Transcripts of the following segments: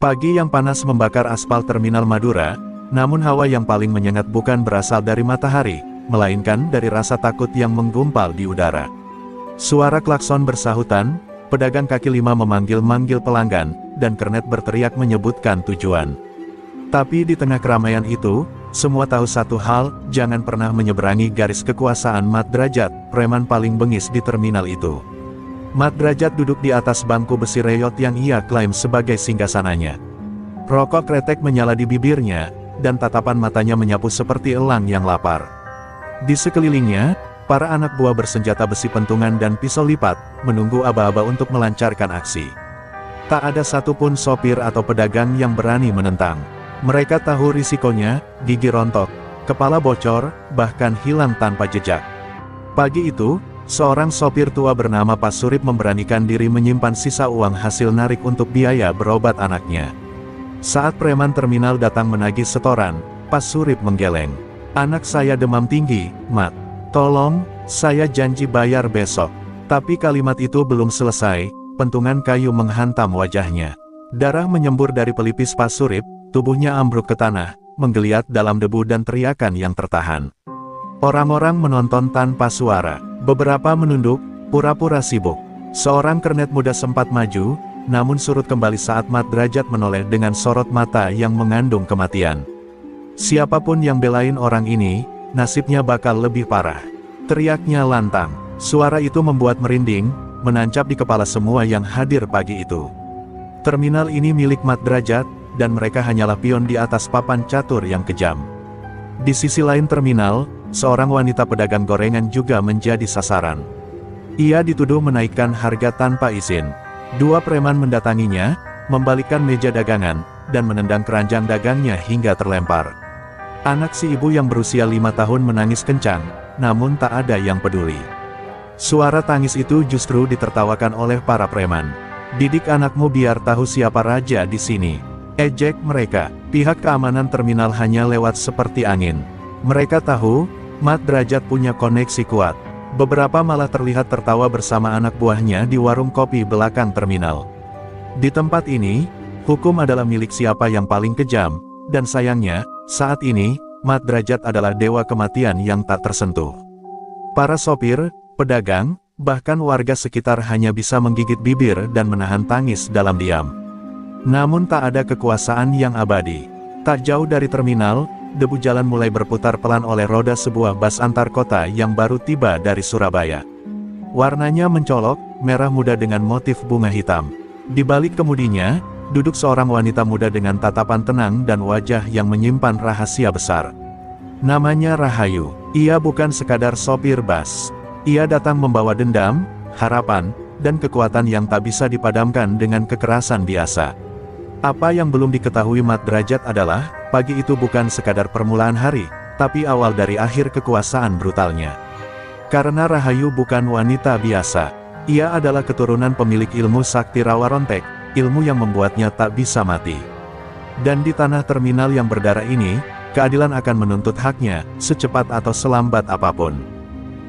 Pagi yang panas membakar aspal Terminal Madura, namun hawa yang paling menyengat bukan berasal dari matahari, melainkan dari rasa takut yang menggumpal di udara. Suara klakson bersahutan, pedagang kaki lima memanggil-manggil pelanggan, dan kernet berteriak menyebutkan tujuan. Tapi di tengah keramaian itu, semua tahu satu hal, jangan pernah menyeberangi garis kekuasaan Mat Drajat, preman paling bengis di terminal itu. Mat Drajat duduk di atas bangku besi reyot yang ia klaim sebagai singgasananya. Rokok kretek menyala di bibirnya, dan tatapan matanya menyapu seperti elang yang lapar. Di sekelilingnya, para anak buah bersenjata besi pentungan dan pisau lipat, menunggu aba-aba untuk melancarkan aksi. Tak ada satupun sopir atau pedagang yang berani menentang. Mereka tahu risikonya, gigi rontok, kepala bocor, bahkan hilang tanpa jejak. Pagi itu, seorang sopir tua bernama Pak Surip memberanikan diri menyimpan sisa uang hasil narik untuk biaya berobat anaknya. Saat preman terminal datang menagih setoran, Pak Surip menggeleng. "Anak saya demam tinggi, Mat. Tolong, saya janji bayar besok." Tapi kalimat itu belum selesai, pentungan kayu menghantam wajahnya. Darah menyembur dari pelipis Pak Surip, tubuhnya ambruk ke tanah, menggeliat dalam debu dan teriakan yang tertahan. Orang-orang menonton tanpa suara. Beberapa menunduk, pura-pura sibuk. Seorang kernet muda sempat maju, namun surut kembali saat Mat Drajat menoleh dengan sorot mata yang mengandung kematian. Siapapun yang belain orang ini, nasibnya bakal lebih parah. Teriaknya lantang. Suara itu membuat merinding, menancap di kepala semua yang hadir pagi itu. Terminal ini milik Mat Drajat, dan mereka hanyalah pion di atas papan catur yang kejam. Di sisi lain terminal, seorang wanita pedagang gorengan juga menjadi sasaran. Ia dituduh menaikkan harga tanpa izin. Dua preman mendatanginya, membalikkan meja dagangan, dan menendang keranjang dagangnya hingga terlempar. Anak si ibu yang berusia 5 tahun menangis kencang, namun tak ada yang peduli. Suara tangis itu justru ditertawakan oleh para preman. "Didik anakmu biar tahu siapa raja di sini," ejek mereka. Pihak keamanan terminal hanya lewat seperti angin. Mereka tahu, Mat Drajat punya koneksi kuat. Beberapa malah terlihat tertawa bersama anak buahnya di warung kopi belakang terminal. Di tempat ini, hukum adalah milik siapa yang paling kejam, dan sayangnya, saat ini, Mat Drajat adalah dewa kematian yang tak tersentuh. Para sopir, pedagang, bahkan warga sekitar hanya bisa menggigit bibir dan menahan tangis dalam diam. Namun tak ada kekuasaan yang abadi. Tak jauh dari terminal, debu jalan mulai berputar pelan oleh roda sebuah bus antar kota yang baru tiba dari Surabaya. Warnanya mencolok, merah muda dengan motif bunga hitam. Di balik kemudinya, duduk seorang wanita muda dengan tatapan tenang dan wajah yang menyimpan rahasia besar. Namanya Rahayu. Ia bukan sekadar sopir bus. Ia datang membawa dendam, harapan, dan kekuatan yang tak bisa dipadamkan dengan kekerasan biasa. Apa yang belum diketahui Mat Drajat adalah, pagi itu bukan sekadar permulaan hari, tapi awal dari akhir kekuasaan brutalnya. Karena Rahayu bukan wanita biasa. Ia adalah keturunan pemilik ilmu sakti Rawarontek, ilmu yang membuatnya tak bisa mati. Dan di tanah terminal yang berdarah ini, keadilan akan menuntut haknya, secepat atau selambat apapun.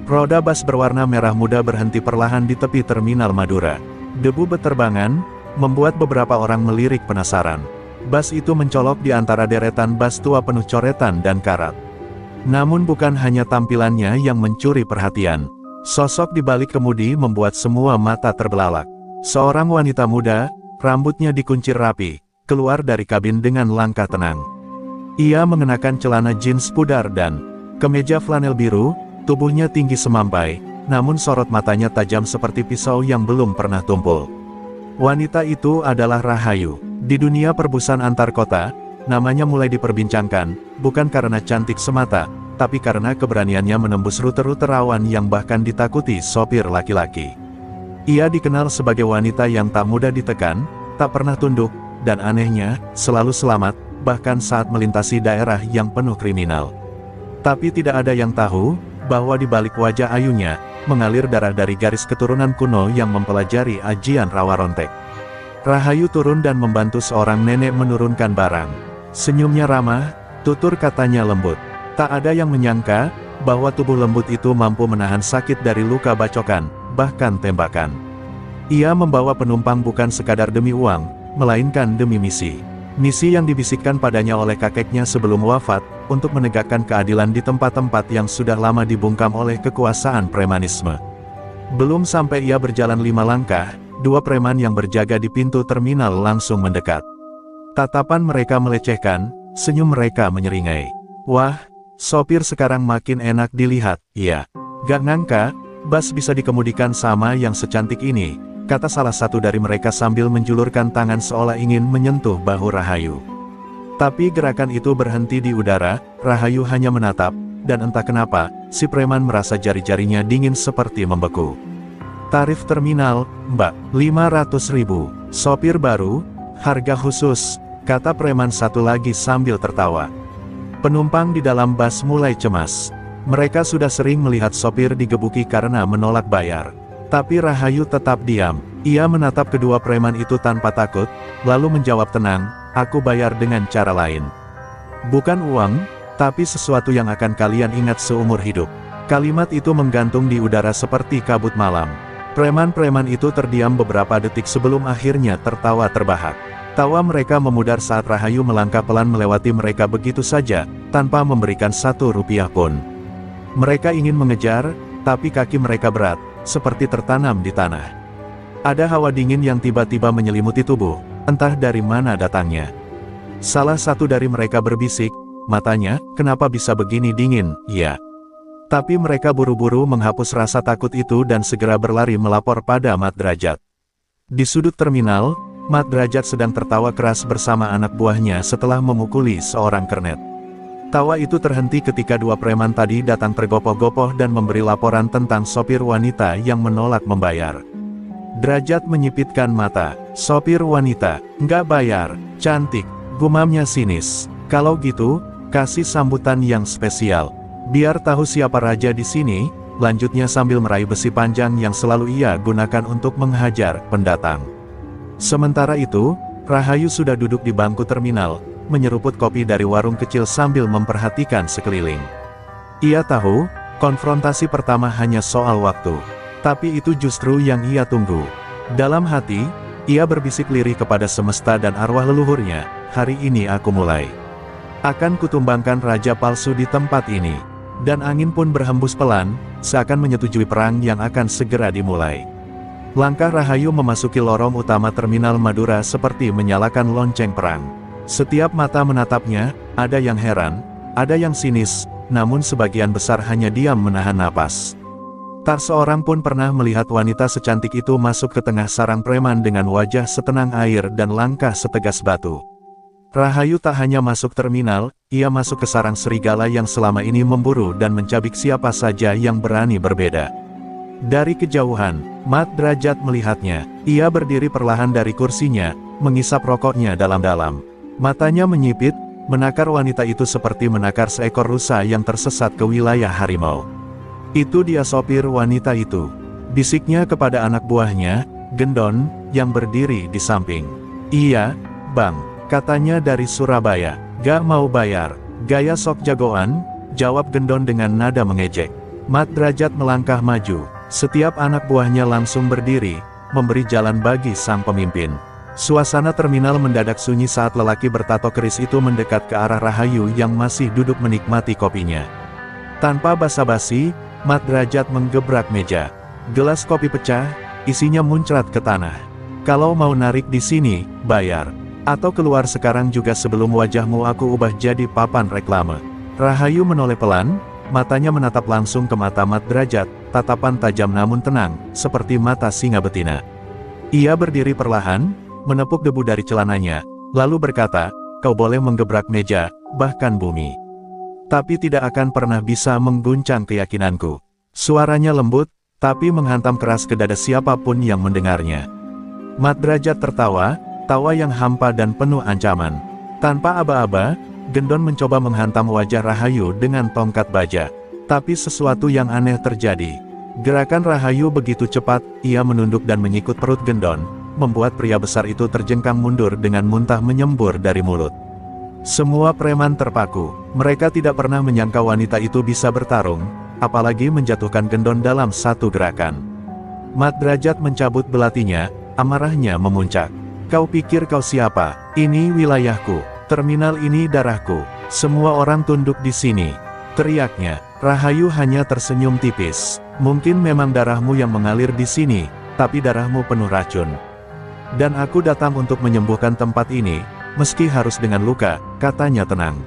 Roda bus berwarna merah muda berhenti perlahan di tepi terminal Madura. Debu beterbangan, membuat beberapa orang melirik penasaran. Bus itu mencolok di antara deretan bus tua penuh coretan dan karat. Namun bukan hanya tampilannya yang mencuri perhatian. Sosok di balik kemudi membuat semua mata terbelalak. Seorang wanita muda, rambutnya dikuncir rapi, keluar dari kabin dengan langkah tenang. Ia mengenakan celana jeans pudar dan kemeja flanel biru, tubuhnya tinggi semampai, namun sorot matanya tajam seperti pisau yang belum pernah tumpul. Wanita itu adalah Rahayu. Di dunia perbusan antar kota, namanya mulai diperbincangkan, bukan karena cantik semata, tapi karena keberaniannya menembus rute-rute rawan yang bahkan ditakuti sopir laki-laki. Ia dikenal sebagai wanita yang tak mudah ditekan, tak pernah tunduk, dan anehnya, selalu selamat, bahkan saat melintasi daerah yang penuh kriminal. Tapi tidak ada yang tahu, bahwa di balik wajah ayunya, mengalir darah dari garis keturunan kuno yang mempelajari ajian Rawarontek. Rahayu turun dan membantu seorang nenek menurunkan barang. Senyumnya ramah, tutur katanya lembut. Tak ada yang menyangka, bahwa tubuh lembut itu mampu menahan sakit dari luka bacokan, bahkan tembakan. Ia membawa penumpang bukan sekadar demi uang, melainkan demi misi. Misi yang dibisikkan padanya oleh kakeknya sebelum wafat, untuk menegakkan keadilan di tempat-tempat yang sudah lama dibungkam oleh kekuasaan premanisme. Belum sampai ia berjalan 5 langkah, 2 preman yang berjaga di pintu terminal langsung mendekat. Tatapan mereka melecehkan, senyum mereka menyeringai. Wah, sopir sekarang makin enak dilihat, iya. Gak ngangka, bus bisa dikemudikan sama yang secantik ini, kata salah satu dari mereka sambil menjulurkan tangan seolah ingin menyentuh bahu Rahayu. Tapi gerakan itu berhenti di udara, Rahayu hanya menatap, dan entah kenapa, si preman merasa jari-jarinya dingin seperti membeku. Tarif terminal, Mbak, 500.000, sopir baru, harga khusus, kata preman satu lagi sambil tertawa. Penumpang di dalam bus mulai cemas. Mereka sudah sering melihat sopir digebuki karena menolak bayar. Tapi Rahayu tetap diam. Ia menatap kedua preman itu tanpa takut, lalu menjawab tenang, aku bayar dengan cara lain. Bukan uang, tapi sesuatu yang akan kalian ingat seumur hidup. Kalimat itu menggantung di udara seperti kabut malam. Preman-preman itu terdiam beberapa detik sebelum akhirnya tertawa terbahak. Tawa mereka memudar saat Rahayu melangkah pelan melewati mereka begitu saja, tanpa memberikan 1 rupiah pun. Mereka ingin mengejar, tapi kaki mereka berat, seperti tertanam di tanah. Ada hawa dingin yang tiba-tiba menyelimuti tubuh, entah dari mana datangnya. Salah satu dari mereka berbisik, matanya, kenapa bisa begini dingin, ya. Tapi mereka buru-buru menghapus rasa takut itu dan segera berlari melapor pada Mat Derajat. Di sudut terminal, Mat Derajat sedang tertawa keras bersama anak buahnya setelah memukuli seorang kernet. Tawa itu terhenti ketika 2 preman tadi datang tergopoh-gopoh dan memberi laporan tentang sopir wanita yang menolak membayar. Derajat menyipitkan mata. Sopir wanita, nggak bayar, cantik, gumamnya sinis. Kalau gitu, kasih sambutan yang spesial. Biar tahu siapa raja di sini, lanjutnya sambil meraih besi panjang yang selalu ia gunakan untuk menghajar pendatang. Sementara itu, Rahayu sudah duduk di bangku terminal, menyeruput kopi dari warung kecil sambil memperhatikan sekeliling. Ia tahu, konfrontasi pertama hanya soal waktu. Tapi itu justru yang ia tunggu. Dalam hati, ia berbisik lirih kepada semesta dan arwah leluhurnya, hari ini aku mulai. Akan kutumbangkan raja palsu di tempat ini. Dan angin pun berhembus pelan, seakan menyetujui perang yang akan segera dimulai. Langkah Rahayu memasuki lorong utama terminal Madura seperti menyalakan lonceng perang. Setiap mata menatapnya, ada yang heran, ada yang sinis, namun sebagian besar hanya diam menahan napas. Tak seorang pun pernah melihat wanita secantik itu masuk ke tengah sarang preman dengan wajah setenang air dan langkah setegas batu. Rahayu tak hanya masuk terminal, ia masuk ke sarang serigala yang selama ini memburu dan mencabik siapa saja yang berani berbeda. Dari kejauhan, Mat Derajat melihatnya. Ia berdiri perlahan dari kursinya, mengisap rokoknya dalam-dalam. Matanya menyipit, menakar wanita itu seperti menakar seekor rusa yang tersesat ke wilayah harimau. Itu dia sopir wanita itu. Bisiknya kepada anak buahnya, Gendon, yang berdiri di samping. Iya, Bang, katanya dari Surabaya. Gak mau bayar. Gaya sok jagoan, jawab Gendon dengan nada mengejek. Mat Derajat melangkah maju. Setiap anak buahnya langsung berdiri, memberi jalan bagi sang pemimpin. Suasana terminal mendadak sunyi saat lelaki bertato keris itu mendekat ke arah Rahayu yang masih duduk menikmati kopinya. Tanpa basa-basi, Mat Derajat menggebrak meja. Gelas kopi pecah, isinya muncrat ke tanah. Kalau mau narik di sini, bayar. Atau keluar sekarang juga sebelum wajahmu aku ubah jadi papan reklame. Rahayu menoleh pelan, matanya menatap langsung ke mata Mat Derajat, tatapan tajam namun tenang, seperti mata singa betina. Ia berdiri perlahan, menepuk debu dari celananya, lalu berkata, kau boleh menggebrak meja, bahkan bumi. Tapi tidak akan pernah bisa mengguncang keyakinanku. Suaranya lembut, tapi menghantam keras ke dada siapapun yang mendengarnya. Mat Derajat tertawa, tawa yang hampa dan penuh ancaman. Tanpa aba-aba, Gendon mencoba menghantam wajah Rahayu dengan tongkat baja. Tapi sesuatu yang aneh terjadi. Gerakan Rahayu begitu cepat, ia menunduk dan menyikut perut Gendon, membuat pria besar itu terjengkang mundur dengan muntah menyembur dari mulut. Semua preman terpaku. Mereka tidak pernah menyangka wanita itu bisa bertarung, apalagi menjatuhkan Gendon dalam satu gerakan. Mat Derajat mencabut belatinya, amarahnya memuncak. Kau pikir kau siapa? Ini wilayahku. Terminal ini darahku. Semua orang tunduk di sini. Teriaknya. Rahayu hanya tersenyum tipis. Mungkin memang darahmu yang mengalir di sini, tapi darahmu penuh racun. Dan aku datang untuk menyembuhkan tempat ini, meski harus dengan luka, katanya tenang.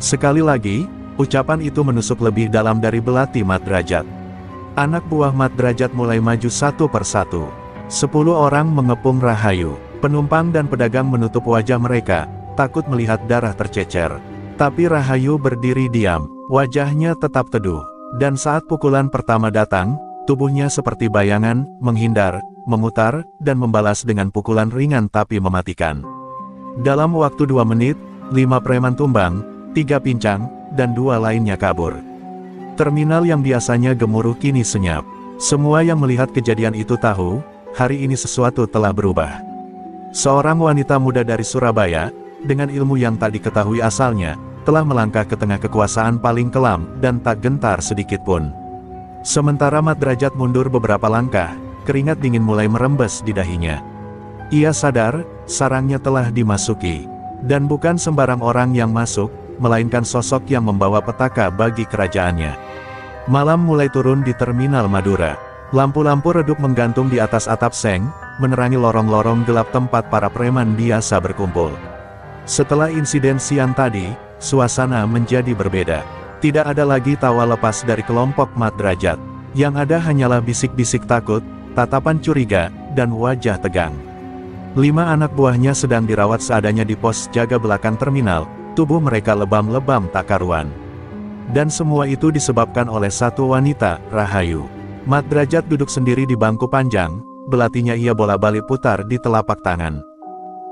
Sekali lagi, ucapan itu menusuk lebih dalam dari belati Mat Derajat. Anak buah Mat Derajat mulai maju satu persatu. 10 orang mengepung Rahayu. Penumpang dan pedagang menutup wajah mereka, takut melihat darah tercecer. Tapi Rahayu berdiri diam, wajahnya tetap teduh. Dan saat pukulan pertama datang, tubuhnya seperti bayangan, menghindar, memutar, dan membalas dengan pukulan ringan tapi mematikan. Dalam waktu 2 menit, 5 preman tumbang, 3 pincang, dan 2 lainnya kabur. Terminal yang biasanya gemuruh kini senyap. Semua yang melihat kejadian itu tahu, hari ini sesuatu telah berubah. Seorang wanita muda dari Surabaya, dengan ilmu yang tak diketahui asalnya, telah melangkah ke tengah kekuasaan paling kelam, dan tak gentar sedikit pun. Sementara Mat Derajat mundur beberapa langkah, keringat dingin mulai merembes di dahinya. Ia sadar, sarangnya telah dimasuki. Dan bukan sembarang orang yang masuk, melainkan sosok yang membawa petaka bagi kerajaannya. Malam mulai turun di Terminal Madura. Lampu-lampu redup menggantung di atas atap seng, menerangi lorong-lorong gelap tempat para preman biasa berkumpul. Setelah insiden siang tadi, suasana menjadi berbeda. Tidak ada lagi tawa lepas dari kelompok Mat Derajat. Yang ada hanyalah bisik-bisik takut, tatapan curiga, dan wajah tegang. 5 anak buahnya sedang dirawat seadanya di pos jaga belakang terminal, tubuh mereka lebam-lebam tak karuan. Dan semua itu disebabkan oleh satu wanita, Rahayu. Mat Derajat duduk sendiri di bangku panjang, belatinya ia bolak-balik putar di telapak tangan.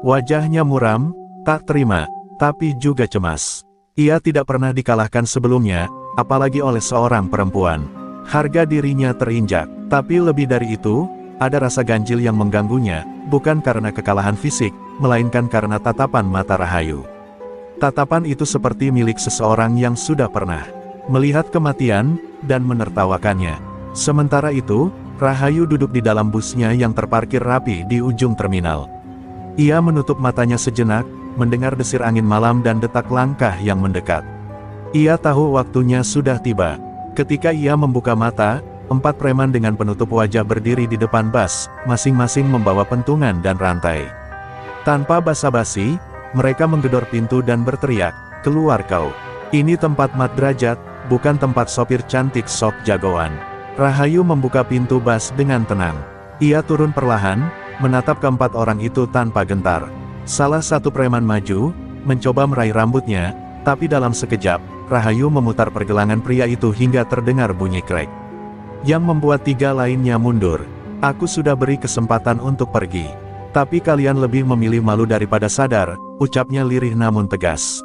Wajahnya muram, tak terima, tapi juga cemas. Ia tidak pernah dikalahkan sebelumnya, apalagi oleh seorang perempuan. Harga dirinya terinjak, tapi lebih dari itu, ada rasa ganjil yang mengganggunya, bukan karena kekalahan fisik, melainkan karena tatapan mata Rahayu. Tatapan itu seperti milik seseorang yang sudah pernah melihat kematian, dan menertawakannya. Sementara itu, Rahayu duduk di dalam busnya yang terparkir rapi di ujung terminal. Ia menutup matanya sejenak, mendengar desir angin malam dan detak langkah yang mendekat. Ia tahu waktunya sudah tiba. Ketika ia membuka mata, 4 preman dengan penutup wajah berdiri di depan bus, masing-masing membawa pentungan dan rantai. Tanpa basa-basi, mereka menggedor pintu dan berteriak, "Keluar kau! Ini tempat Mat Derajat, bukan tempat sopir cantik sok jagoan." Rahayu membuka pintu bus dengan tenang. Ia turun perlahan, menatap ke-4 orang itu tanpa gentar. Salah satu preman maju, mencoba meraih rambutnya, tapi dalam sekejap, Rahayu memutar pergelangan pria itu hingga terdengar bunyi krek. Yang membuat 3 lainnya mundur. "Aku sudah beri kesempatan untuk pergi. Tapi kalian lebih memilih malu daripada sadar," ucapnya lirih namun tegas.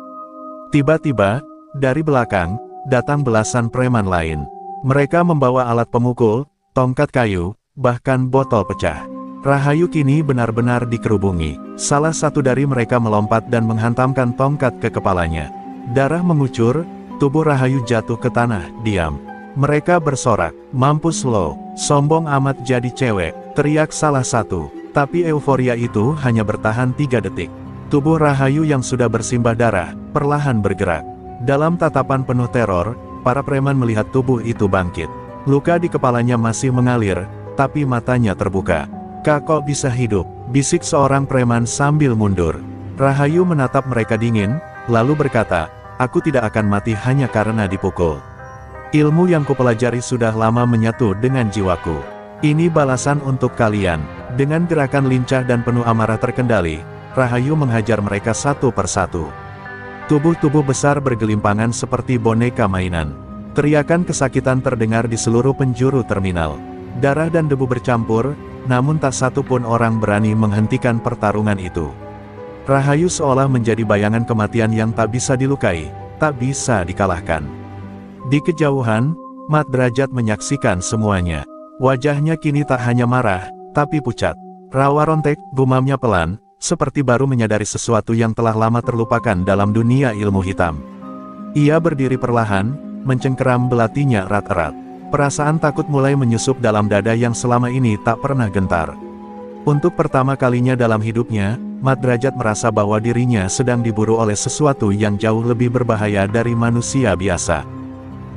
Tiba-tiba, dari belakang, datang belasan preman lain. Mereka membawa alat pemukul, tongkat kayu, bahkan botol pecah. Rahayu kini benar-benar dikerubungi. Salah satu dari mereka melompat dan menghantamkan tongkat ke kepalanya. Darah mengucur, tubuh Rahayu jatuh ke tanah, diam. Mereka bersorak, "Mampus lo, sombong amat jadi cewek," teriak salah satu. Tapi euforia itu hanya bertahan 3 detik. Tubuh Rahayu yang sudah bersimbah darah, perlahan bergerak. Dalam tatapan penuh teror, para preman melihat tubuh itu bangkit. Luka di kepalanya masih mengalir, tapi matanya terbuka. "Kak, kok bisa hidup?" bisik seorang preman sambil mundur. Rahayu menatap mereka dingin, lalu berkata, "Aku tidak akan mati hanya karena dipukul. Ilmu yang kupelajari sudah lama menyatu dengan jiwaku. Ini balasan untuk kalian." Dengan gerakan lincah dan penuh amarah terkendali, Rahayu menghajar mereka satu persatu. Tubuh-tubuh besar bergelimpangan seperti boneka mainan. Teriakan kesakitan terdengar di seluruh penjuru terminal. Darah dan debu bercampur, namun tak satu pun orang berani menghentikan pertarungan itu. Rahayu seolah menjadi bayangan kematian yang tak bisa dilukai, tak bisa dikalahkan. Di kejauhan, Mat Derajat menyaksikan semuanya. Wajahnya kini tak hanya marah, tapi pucat. "Rawa rontek," gumamnya pelan, seperti baru menyadari sesuatu yang telah lama terlupakan dalam dunia ilmu hitam. Ia berdiri perlahan, mencengkeram belatinya erat-erat. Perasaan takut mulai menyusup dalam dada yang selama ini tak pernah gentar. Untuk pertama kalinya dalam hidupnya, Mat Drajat merasa bahwa dirinya sedang diburu oleh sesuatu yang jauh lebih berbahaya dari manusia biasa.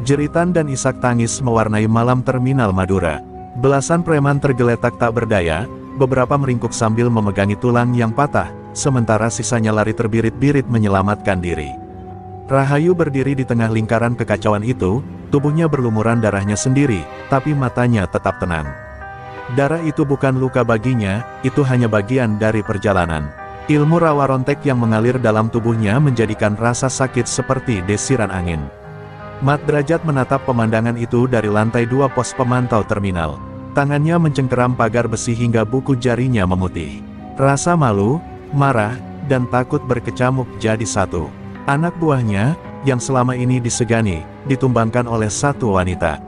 Jeritan dan isak tangis mewarnai malam terminal Madura. Belasan preman tergeletak tak berdaya, beberapa meringkuk sambil memegangi tulang yang patah, sementara sisanya lari terbirit-birit menyelamatkan diri. Rahayu berdiri di tengah lingkaran kekacauan itu, tubuhnya berlumuran darahnya sendiri, tapi matanya tetap tenang. Darah itu bukan luka baginya, itu hanya bagian dari perjalanan. Ilmu rawa rontek yang mengalir dalam tubuhnya menjadikan rasa sakit seperti desiran angin. Mat Drajat menatap pemandangan itu dari lantai 2 pos pemantau terminal. Tangannya mencengkeram pagar besi hingga buku jarinya memutih. Rasa malu, marah, dan takut berkecamuk jadi satu. Anak buahnya, yang selama ini disegani, ditumbangkan oleh satu wanita.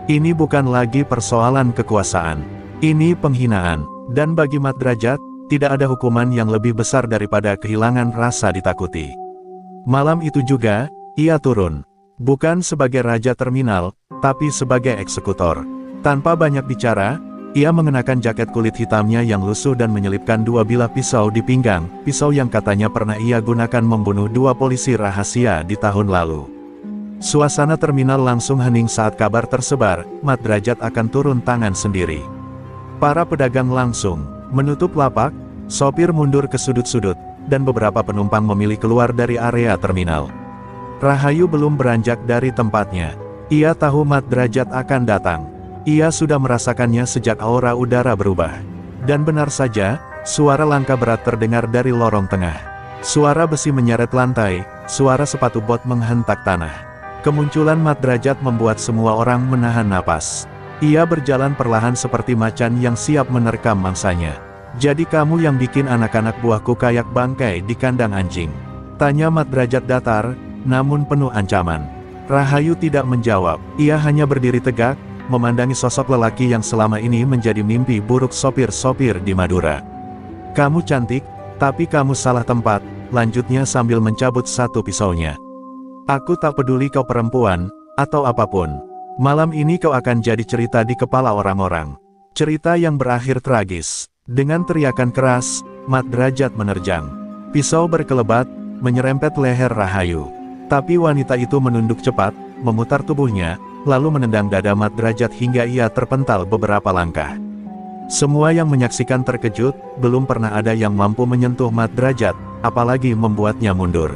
Ini bukan lagi persoalan kekuasaan. Ini penghinaan. Dan bagi Mat Drajat, tidak ada hukuman yang lebih besar daripada kehilangan rasa ditakuti. Malam itu juga, ia turun. Bukan sebagai raja terminal, tapi sebagai eksekutor. Tanpa banyak bicara, ia mengenakan jaket kulit hitamnya yang lusuh dan menyelipkan 2 bilah pisau di pinggang, pisau yang katanya pernah ia gunakan membunuh 2 polisi rahasia di tahun lalu. Suasana terminal langsung hening saat kabar tersebar, Mat Drajat akan turun tangan sendiri. Para pedagang langsung menutup lapak, sopir mundur ke sudut-sudut, dan beberapa penumpang memilih keluar dari area terminal. Rahayu belum beranjak dari tempatnya. Ia tahu Mat Drajat akan datang. Ia sudah merasakannya sejak aura udara berubah. Dan benar saja, suara langkah berat terdengar dari lorong tengah. Suara besi menyeret lantai, suara sepatu bot menghentak tanah. Kemunculan Mat Drajat membuat semua orang menahan napas. Ia berjalan perlahan seperti macan yang siap menerkam mangsanya. "Jadi kamu yang bikin anak-anak buahku kayak bangkai di kandang anjing?" tanya Mat Drajat datar, namun penuh ancaman. Rahayu tidak menjawab, ia hanya berdiri tegak, memandangi sosok lelaki yang selama ini menjadi mimpi buruk sopir-sopir di Madura. "Kamu cantik, tapi kamu salah tempat," lanjutnya sambil mencabut satu pisaunya. "Aku tak peduli kau perempuan, atau apapun. Malam ini kau akan jadi cerita di kepala orang-orang. Cerita yang berakhir tragis." Dengan teriakan keras, Mat Drajat menerjang. Pisau berkelebat, menyerempet leher Rahayu. Tapi wanita itu menunduk cepat, memutar tubuhnya, lalu menendang dada Mat Drajat hingga ia terpental beberapa langkah. Semua yang menyaksikan terkejut, belum pernah ada yang mampu menyentuh Mat Drajat, apalagi membuatnya mundur.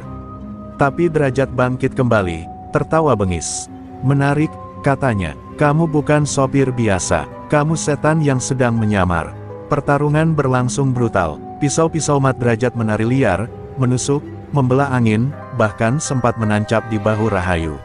Tapi Drajat bangkit kembali, tertawa bengis. "Menarik," katanya, "kamu bukan sopir biasa, kamu setan yang sedang menyamar." Pertarungan berlangsung brutal, pisau-pisau Mat Drajat menari liar, menusuk, membelah angin, bahkan sempat menancap di bahu Rahayu.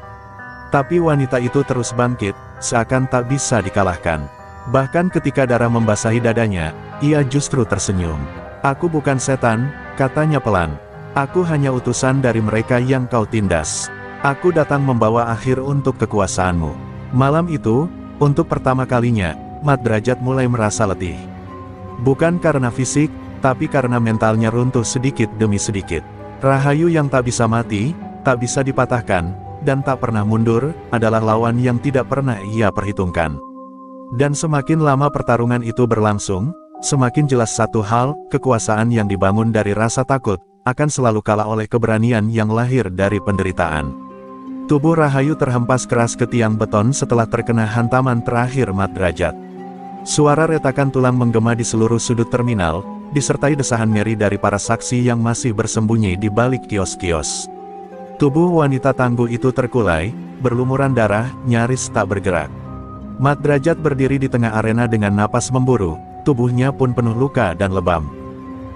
Tapi wanita itu terus bangkit, seakan tak bisa dikalahkan. Bahkan ketika darah membasahi dadanya, ia justru tersenyum. "Aku bukan setan," katanya pelan. "Aku hanya utusan dari mereka yang kau tindas. Aku datang membawa akhir untuk kekuasaanmu." Malam itu, untuk pertama kalinya, Mat Drajat mulai merasa letih. Bukan karena fisik, tapi karena mentalnya runtuh sedikit demi sedikit. Rahayu yang tak bisa mati, tak bisa dipatahkan, dan tak pernah mundur, adalah lawan yang tidak pernah ia perhitungkan. Dan semakin lama pertarungan itu berlangsung, semakin jelas satu hal, kekuasaan yang dibangun dari rasa takut, akan selalu kalah oleh keberanian yang lahir dari penderitaan. Tubuh Rahayu terhempas keras ke tiang beton setelah terkena hantaman terakhir Mat Drajat. Suara retakan tulang menggema di seluruh sudut terminal, disertai desahan ngeri dari para saksi yang masih bersembunyi di balik kios-kios. Tubuh wanita tangguh itu terkulai, berlumuran darah, nyaris tak bergerak. Mat Drajat berdiri di tengah arena dengan napas memburu, tubuhnya pun penuh luka dan lebam.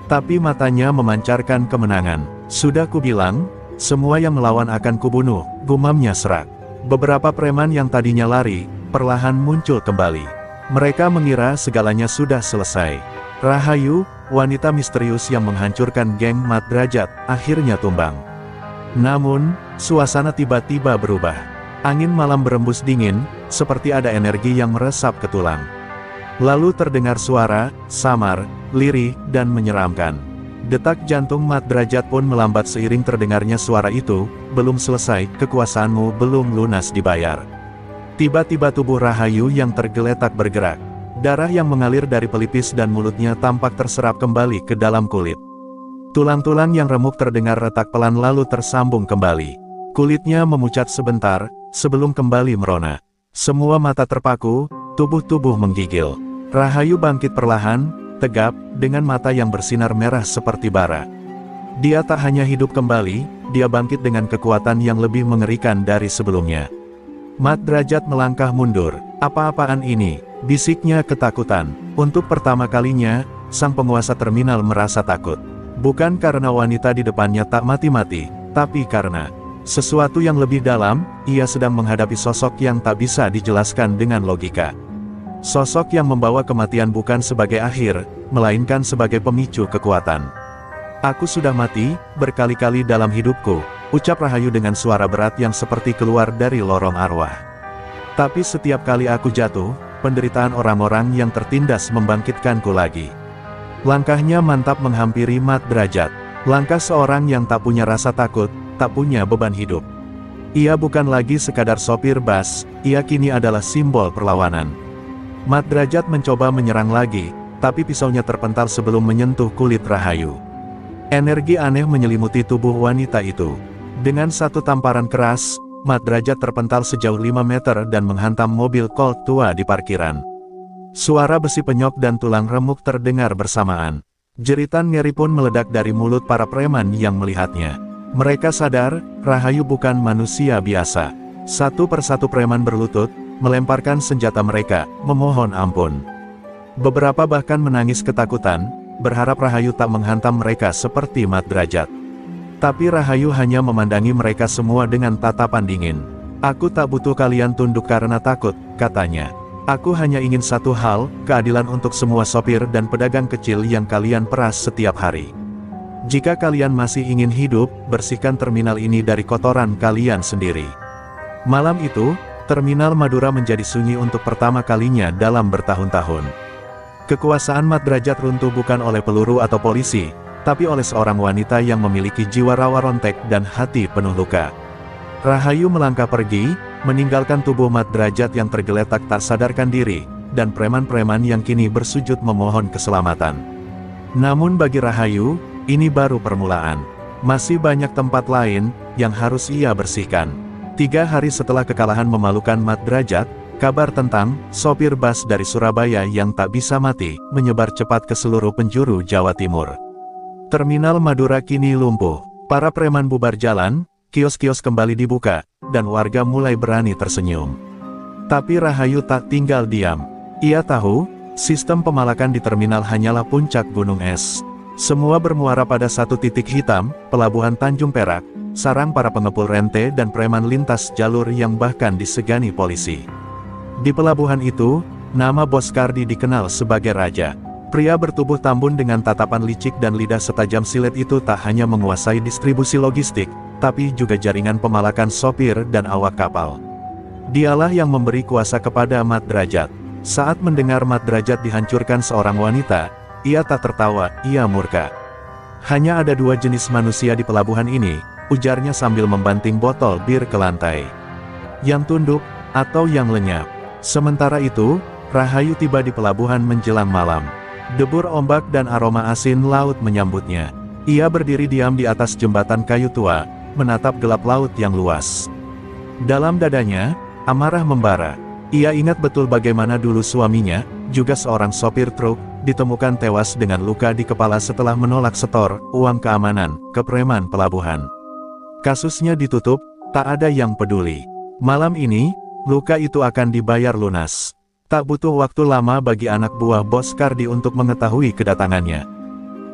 Tapi matanya memancarkan kemenangan. "Sudah kubilang, semua yang melawan akan kubunuh," gumamnya serak. Beberapa preman yang tadinya lari, perlahan muncul kembali. Mereka mengira segalanya sudah selesai. Rahayu, wanita misterius yang menghancurkan geng Mat Drajat, akhirnya tumbang. Namun, suasana tiba-tiba berubah. Angin malam berembus dingin, seperti ada energi yang meresap ke tulang. Lalu terdengar suara, samar, lirih, dan menyeramkan. Detak jantung Mat Drajat pun melambat seiring terdengarnya suara itu, "Belum selesai, kekuasaanmu belum lunas dibayar." Tiba-tiba tubuh Rahayu yang tergeletak bergerak. Darah yang mengalir dari pelipis dan mulutnya tampak terserap kembali ke dalam kulit. Tulang-tulang yang remuk terdengar retak pelan lalu tersambung kembali. Kulitnya memucat sebentar, sebelum kembali merona. Semua mata terpaku, tubuh-tubuh menggigil. Rahayu bangkit perlahan, tegap, dengan mata yang bersinar merah seperti bara. Dia tak hanya hidup kembali, dia bangkit dengan kekuatan yang lebih mengerikan dari sebelumnya. Mat Drajat melangkah mundur. Apa-apaan ini? Bisiknya ketakutan. Untuk pertama kalinya, sang penguasa terminal merasa takut. Bukan karena wanita di depannya tak mati-mati, tapi karena sesuatu yang lebih dalam, ia sedang menghadapi sosok yang tak bisa dijelaskan dengan logika. Sosok yang membawa kematian bukan sebagai akhir, melainkan sebagai pemicu kekuatan. Aku sudah mati, berkali-kali dalam hidupku, ucap Rahayu dengan suara berat yang seperti keluar dari lorong arwah. Tapi setiap kali aku jatuh, penderitaan orang-orang yang tertindas membangkitkanku lagi. Langkahnya mantap menghampiri Mat Drajat. Langkah seorang yang tak punya rasa takut, tak punya beban hidup. Ia bukan lagi sekadar sopir bus, ia kini adalah simbol perlawanan. Mat Drajat mencoba menyerang lagi, tapi pisaunya terpental sebelum menyentuh kulit Rahayu. Energi aneh menyelimuti tubuh wanita itu. Dengan satu tamparan keras, Mat Drajat terpental sejauh 5 meter dan menghantam mobil Colt tua di parkiran. Suara besi penyok dan tulang remuk terdengar bersamaan. Jeritan ngeri pun meledak dari mulut para preman yang melihatnya. Mereka sadar, Rahayu bukan manusia biasa. Satu persatu preman berlutut, melemparkan senjata mereka, memohon ampun. Beberapa bahkan menangis ketakutan, berharap Rahayu tak menghantam mereka seperti Mat Drajat. Tapi Rahayu hanya memandangi mereka semua dengan tatapan dingin. Aku tak butuh kalian tunduk karena takut, katanya. Aku hanya ingin satu hal, keadilan untuk semua sopir dan pedagang kecil yang kalian peras setiap hari. Jika kalian masih ingin hidup, bersihkan terminal ini dari kotoran kalian sendiri. Malam itu, terminal Madura menjadi sunyi untuk pertama kalinya dalam bertahun-tahun. Kekuasaan Mat Drajat runtuh bukan oleh peluru atau polisi, tapi oleh seorang wanita yang memiliki jiwa rawa rontek dan hati penuh luka. Rahayu melangkah pergi, meninggalkan tubuh Mat Drajat yang tergeletak tak sadarkan diri, dan preman-preman yang kini bersujud memohon keselamatan. Namun bagi Rahayu, ini baru permulaan. Masih banyak tempat lain, yang harus ia bersihkan. 3 hari setelah kekalahan memalukan Mat Drajat, kabar tentang sopir bus dari Surabaya yang tak bisa mati, menyebar cepat ke seluruh penjuru Jawa Timur. Terminal Madura kini lumpuh. Para preman bubar jalan, kios-kios kembali dibuka, dan warga mulai berani tersenyum. Tapi Rahayu tak tinggal diam. Ia tahu, sistem pemalakan di terminal hanyalah puncak gunung es. Semua bermuara pada satu titik hitam, pelabuhan Tanjung Perak, sarang para pengepul rente dan preman lintas jalur yang bahkan disegani polisi. Di pelabuhan itu, nama Bos Kardi dikenal sebagai raja. Pria bertubuh tambun dengan tatapan licik dan lidah setajam silet itu tak hanya menguasai distribusi logistik, tapi juga jaringan pemalakan sopir dan awak kapal. Dialah yang memberi kuasa kepada Mat Drajat. Saat mendengar Mat Drajat dihancurkan seorang wanita, ia tak tertawa, ia murka. Hanya ada 2 jenis manusia di pelabuhan ini, ujarnya sambil membanting botol bir ke lantai. Yang tunduk, atau yang lenyap. Sementara itu, Rahayu tiba di pelabuhan menjelang malam. Debur ombak dan aroma asin laut menyambutnya. Ia berdiri diam di atas jembatan kayu tua, menatap gelap laut yang luas. Dalam dadanya, amarah membara. Ia ingat betul bagaimana dulu suaminya, juga seorang sopir truk, ditemukan tewas dengan luka di kepala setelah menolak setor uang keamanan ke preman pelabuhan. Kasusnya ditutup, tak ada yang peduli. Malam ini, luka itu akan dibayar lunas. Tak butuh waktu lama bagi anak buah Bos Kardi untuk mengetahui kedatangannya.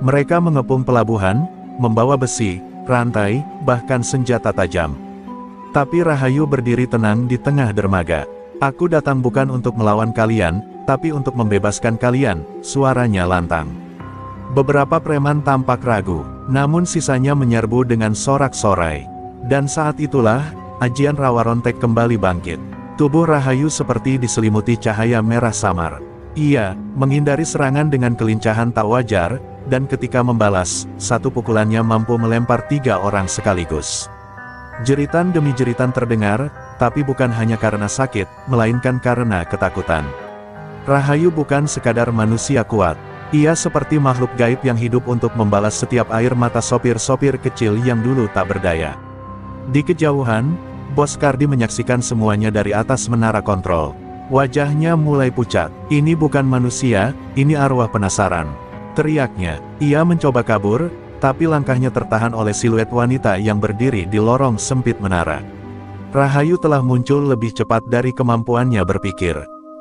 Mereka mengepung pelabuhan, membawa besi, rantai, bahkan senjata tajam. Tapi Rahayu berdiri tenang di tengah dermaga. Aku datang bukan untuk melawan kalian, tapi untuk membebaskan kalian, suaranya lantang. Beberapa preman tampak ragu, namun sisanya menyerbu dengan sorak-sorai. Dan saat itulah, ajian rawa rontek kembali bangkit. Tubuh Rahayu seperti diselimuti cahaya merah samar. Ia menghindari serangan dengan kelincahan tak wajar, dan ketika membalas, satu pukulannya mampu melempar 3 orang sekaligus. Jeritan demi jeritan terdengar, tapi bukan hanya karena sakit, melainkan karena ketakutan. Rahayu bukan sekadar manusia kuat. Ia seperti makhluk gaib yang hidup untuk membalas setiap air mata sopir-sopir kecil yang dulu tak berdaya. Di kejauhan, Bos Kardi menyaksikan semuanya dari atas menara kontrol. Wajahnya mulai pucat. Ini bukan manusia, ini arwah penasaran. Teriaknya. Ia mencoba kabur, tapi langkahnya tertahan oleh siluet wanita yang berdiri di lorong sempit menara. Rahayu telah muncul lebih cepat dari kemampuannya berpikir.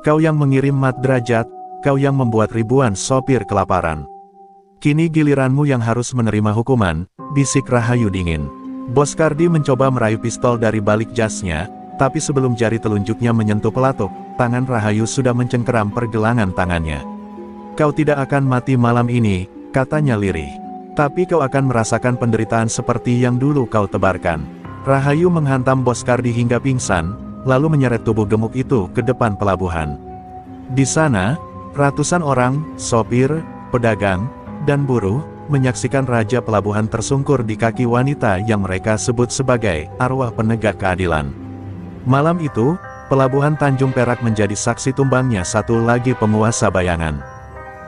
Kau yang mengirim mat derajat, kau yang membuat ribuan sopir kelaparan. Kini giliranmu yang harus menerima hukuman, bisik Rahayu dingin. Bos Kardi mencoba meraih pistol dari balik jasnya, tapi sebelum jari telunjuknya menyentuh pelatuk, tangan Rahayu sudah mencengkeram pergelangan tangannya. Kau tidak akan mati malam ini, katanya lirih. Tapi kau akan merasakan penderitaan seperti yang dulu kau tebarkan. Rahayu menghantam Bos Kardi hingga pingsan, lalu menyeret tubuh gemuk itu ke depan pelabuhan. Di sana, ratusan orang, sopir, pedagang, dan buruh, menyaksikan raja pelabuhan tersungkur di kaki wanita yang mereka sebut sebagai arwah penegak keadilan. Malam itu, pelabuhan Tanjung Perak menjadi saksi tumbangnya satu lagi penguasa bayangan.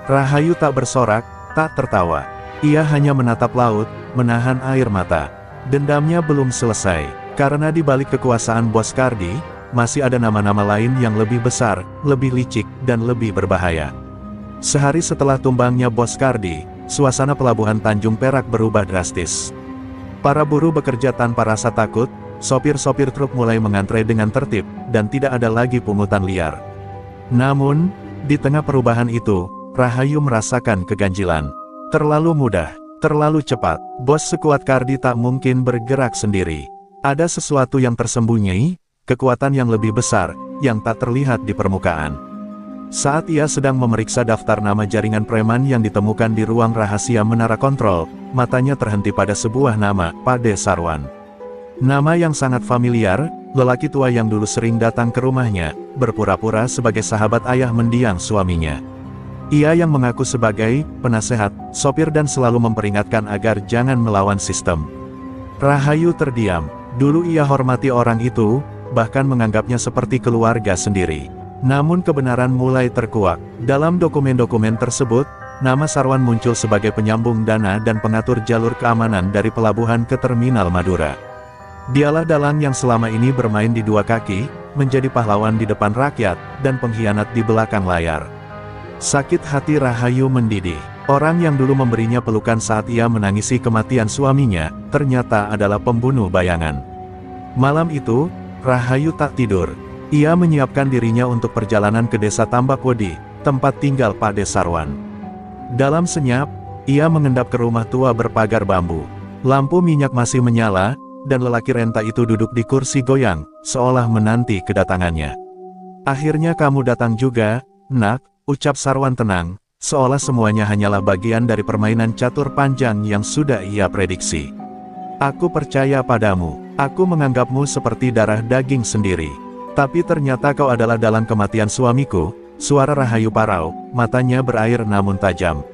Rahayu tak bersorak, tak tertawa. Ia hanya menatap laut, menahan air mata. Dendamnya belum selesai, karena di balik kekuasaan Bos Kardi, masih ada nama-nama lain yang lebih besar, lebih licik, dan lebih berbahaya. Sehari setelah tumbangnya Bos Kardi, suasana pelabuhan Tanjung Perak berubah drastis. Para buruh bekerja tanpa rasa takut, sopir-sopir truk mulai mengantre dengan tertib, dan tidak ada lagi pungutan liar. Namun, di tengah perubahan itu, Rahayu merasakan keganjilan. Terlalu mudah, terlalu cepat, bos sekuat Kardi tak mungkin bergerak sendiri. Ada sesuatu yang tersembunyi, kekuatan yang lebih besar, yang tak terlihat di permukaan. Saat ia sedang memeriksa daftar nama jaringan preman yang ditemukan di ruang rahasia menara kontrol, matanya terhenti pada sebuah nama, Pade Sarwan. Nama yang sangat familiar, lelaki tua yang dulu sering datang ke rumahnya, berpura-pura sebagai sahabat ayah mendiang suaminya. Ia yang mengaku sebagai penasehat, sopir dan selalu memperingatkan agar jangan melawan sistem. Rahayu terdiam. Dulu ia hormati orang itu, bahkan menganggapnya seperti keluarga sendiri. Namun kebenaran mulai terkuak. Dalam dokumen-dokumen tersebut, nama Sarwan muncul sebagai penyambung dana dan pengatur jalur keamanan dari pelabuhan ke terminal Madura. Dialah dalang yang selama ini bermain di dua kaki, menjadi pahlawan di depan rakyat, dan pengkhianat di belakang layar. Sakit hati Rahayu mendidih. Orang yang dulu memberinya pelukan saat ia menangisi kematian suaminya, ternyata adalah pembunuh bayangan. Malam itu, Rahayu tak tidur. Ia menyiapkan dirinya untuk perjalanan ke desa Tambakwedi, tempat tinggal Pade Sarwan. Dalam senyap, ia mengendap ke rumah tua berpagar bambu. Lampu minyak masih menyala, dan lelaki renta itu duduk di kursi goyang, seolah menanti kedatangannya. Akhirnya kamu datang juga, nak, ucap Sarwan tenang, seolah semuanya hanyalah bagian dari permainan catur panjang yang sudah ia prediksi. Aku percaya padamu, aku menganggapmu seperti darah daging sendiri. Tapi ternyata kau adalah dalang kematian suamiku, suara Rahayu parau, matanya berair namun tajam.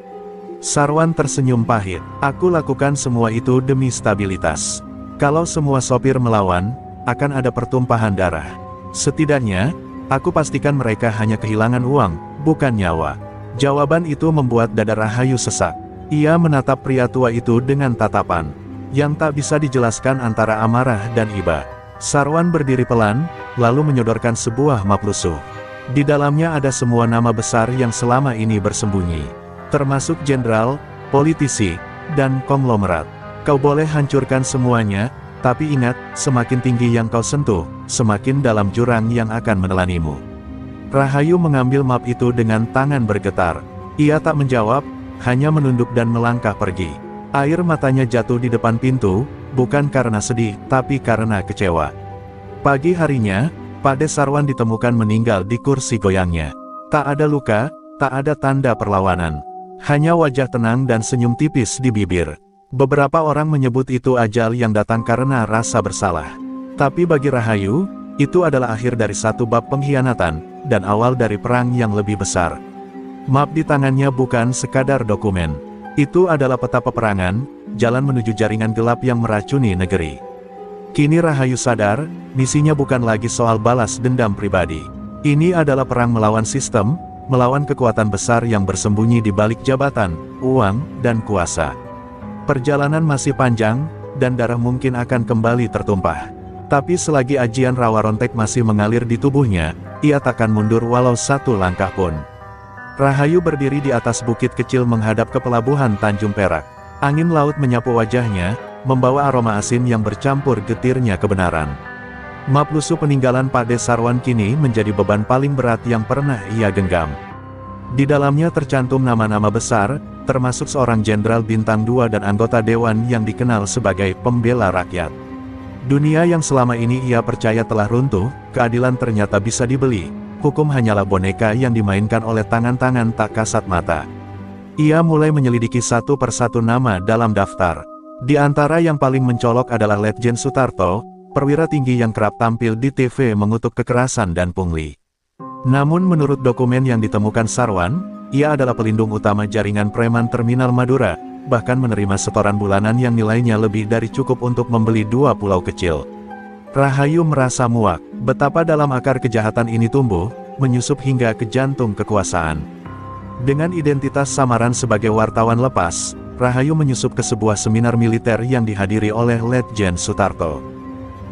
Sarwan tersenyum pahit, aku lakukan semua itu demi stabilitas. Kalau semua sopir melawan, akan ada pertumpahan darah. Setidaknya, aku pastikan mereka hanya kehilangan uang, bukan nyawa. Jawaban itu membuat dada Rahayu sesak. Ia menatap pria tua itu dengan tatapan yang tak bisa dijelaskan antara amarah dan iba. Sarwan berdiri pelan, lalu menyodorkan sebuah map lusuh. Di dalamnya ada semua nama besar yang selama ini bersembunyi, termasuk jenderal, politisi, dan konglomerat. Kau boleh hancurkan semuanya, tapi ingat, semakin tinggi yang kau sentuh, semakin dalam jurang yang akan menelanimu. Rahayu mengambil map itu dengan tangan bergetar. Ia tak menjawab, hanya menunduk dan melangkah pergi. Air matanya jatuh di depan pintu, bukan karena sedih, tapi karena kecewa. Pagi harinya, Pade Sarwan ditemukan meninggal di kursi goyangnya. Tak ada luka, tak ada tanda perlawanan. Hanya wajah tenang dan senyum tipis di bibir. Beberapa orang menyebut itu ajal yang datang karena rasa bersalah. Tapi bagi Rahayu, itu adalah akhir dari satu bab pengkhianatan, dan awal dari perang yang lebih besar. Map di tangannya bukan sekadar dokumen. Itu adalah peta peperangan, jalan menuju jaringan gelap yang meracuni negeri. Kini Rahayu sadar, misinya bukan lagi soal balas dendam pribadi. Ini adalah perang melawan sistem, melawan kekuatan besar yang bersembunyi di balik jabatan, uang, dan kuasa. Perjalanan masih panjang, dan darah mungkin akan kembali tertumpah. Tapi selagi ajian rawa rontek masih mengalir di tubuhnya, ia takkan mundur walau satu langkah pun. Rahayu berdiri di atas bukit kecil menghadap ke pelabuhan Tanjung Perak. Angin laut menyapu wajahnya, membawa aroma asin yang bercampur getirnya kebenaran. Map lusuh peninggalan Pak De Sarwan kini menjadi beban paling berat yang pernah ia genggam. Di dalamnya tercantum nama-nama besar, termasuk seorang jenderal bintang 2 dan anggota dewan yang dikenal sebagai pembela rakyat. Dunia yang selama ini ia percaya telah runtuh, keadilan ternyata bisa dibeli, hukum hanyalah boneka yang dimainkan oleh tangan-tangan tak kasat mata. Ia mulai menyelidiki satu persatu nama dalam daftar. Di antara yang paling mencolok adalah Letjen Sutarto, perwira tinggi yang kerap tampil di TV mengutuk kekerasan dan pungli. Namun menurut dokumen yang ditemukan Sarwan, ia adalah pelindung utama jaringan preman Terminal Madura, bahkan menerima setoran bulanan yang nilainya lebih dari cukup untuk membeli 2 pulau kecil. Rahayu merasa muak, betapa dalam akar kejahatan ini tumbuh, menyusup hingga ke jantung kekuasaan. Dengan identitas samaran sebagai wartawan lepas, Rahayu menyusup ke sebuah seminar militer yang dihadiri oleh Letjen Sutarto.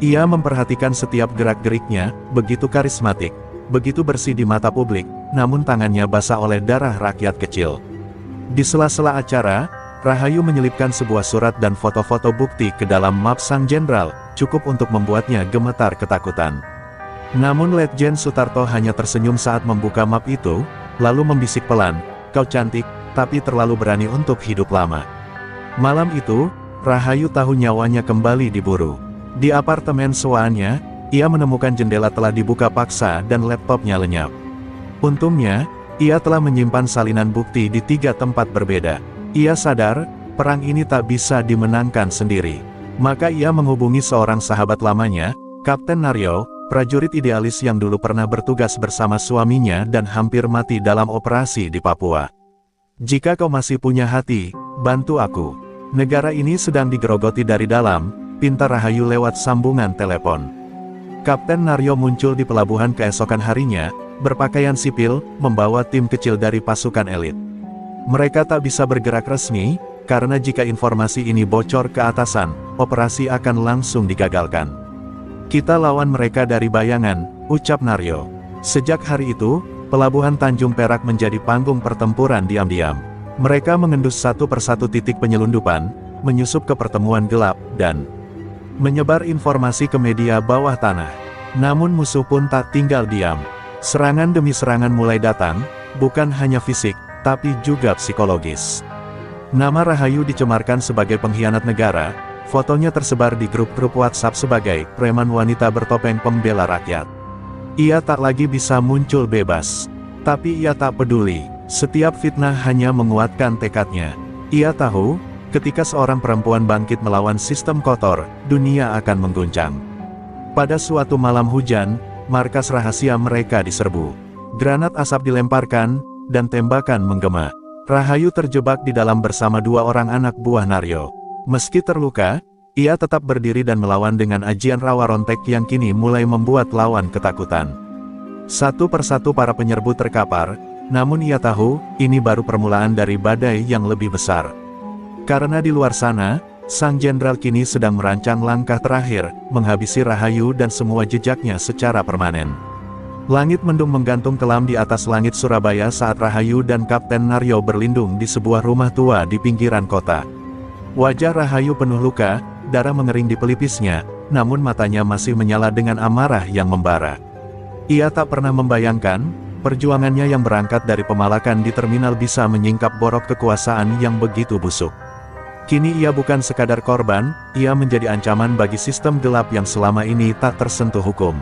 Ia memperhatikan setiap gerak-geriknya, begitu karismatik, begitu bersih di mata publik, namun tangannya basah oleh darah rakyat kecil. Di sela-sela acara, Rahayu menyelipkan sebuah surat dan foto-foto bukti ke dalam map sang jenderal, cukup untuk membuatnya gemetar ketakutan. Namun Letjen Sutarto hanya tersenyum saat membuka map itu, lalu membisik pelan, "Kau cantik, tapi terlalu berani untuk hidup lama." Malam itu, Rahayu tahu nyawanya kembali diburu. Di apartemen sewaannya, ia menemukan jendela telah dibuka paksa dan laptopnya lenyap. Untungnya, ia telah menyimpan salinan bukti di 3 tempat berbeda. Ia sadar, perang ini tak bisa dimenangkan sendiri. Maka ia menghubungi seorang sahabat lamanya, Kapten Naryo, prajurit idealis yang dulu pernah bertugas bersama suaminya dan hampir mati dalam operasi di Papua. "Jika kau masih punya hati, bantu aku. Negara ini sedang digerogoti dari dalam," pinta Rahayu lewat sambungan telepon. Kapten Naryo muncul di pelabuhan keesokan harinya, berpakaian sipil, membawa tim kecil dari pasukan elit. Mereka tak bisa bergerak resmi, karena jika informasi ini bocor ke atasan, operasi akan langsung digagalkan. "Kita lawan mereka dari bayangan," ucap Naryo. Sejak hari itu, pelabuhan Tanjung Perak menjadi panggung pertempuran diam-diam. Mereka mengendus satu persatu titik penyelundupan, menyusup ke pertemuan gelap, dan menyebar informasi ke media bawah tanah. Namun musuh pun tak tinggal diam. Serangan demi serangan mulai datang, bukan hanya fisik, tapi juga psikologis. Nama Rahayu dicemarkan sebagai pengkhianat negara, fotonya tersebar di grup-grup WhatsApp sebagai preman wanita bertopeng pembela rakyat. Ia tak lagi bisa muncul bebas. Tapi ia tak peduli, setiap fitnah hanya menguatkan tekadnya. Ia tahu, ketika seorang perempuan bangkit melawan sistem kotor, dunia akan mengguncang. Pada suatu malam hujan, markas rahasia mereka diserbu. Granat asap dilemparkan, dan tembakan menggema. Rahayu terjebak di dalam bersama 2 orang anak buah Naryo. Meski terluka, ia tetap berdiri dan melawan dengan ajian rawa rontek yang kini mulai membuat lawan ketakutan. Satu persatu para penyerbu terkapar, namun ia tahu, ini baru permulaan dari badai yang lebih besar. Karena di luar sana, sang jenderal kini sedang merancang langkah terakhir, menghabisi Rahayu dan semua jejaknya secara permanen. Langit mendung menggantung kelam di atas langit Surabaya saat Rahayu dan Kapten Naryo berlindung di sebuah rumah tua di pinggiran kota. Wajah Rahayu penuh luka, darah mengering di pelipisnya, namun matanya masih menyala dengan amarah yang membara. Ia tak pernah membayangkan, perjuangannya yang berangkat dari pemalakan di terminal bisa menyingkap borok kekuasaan yang begitu busuk. Kini ia bukan sekadar korban, ia menjadi ancaman bagi sistem gelap yang selama ini tak tersentuh hukum.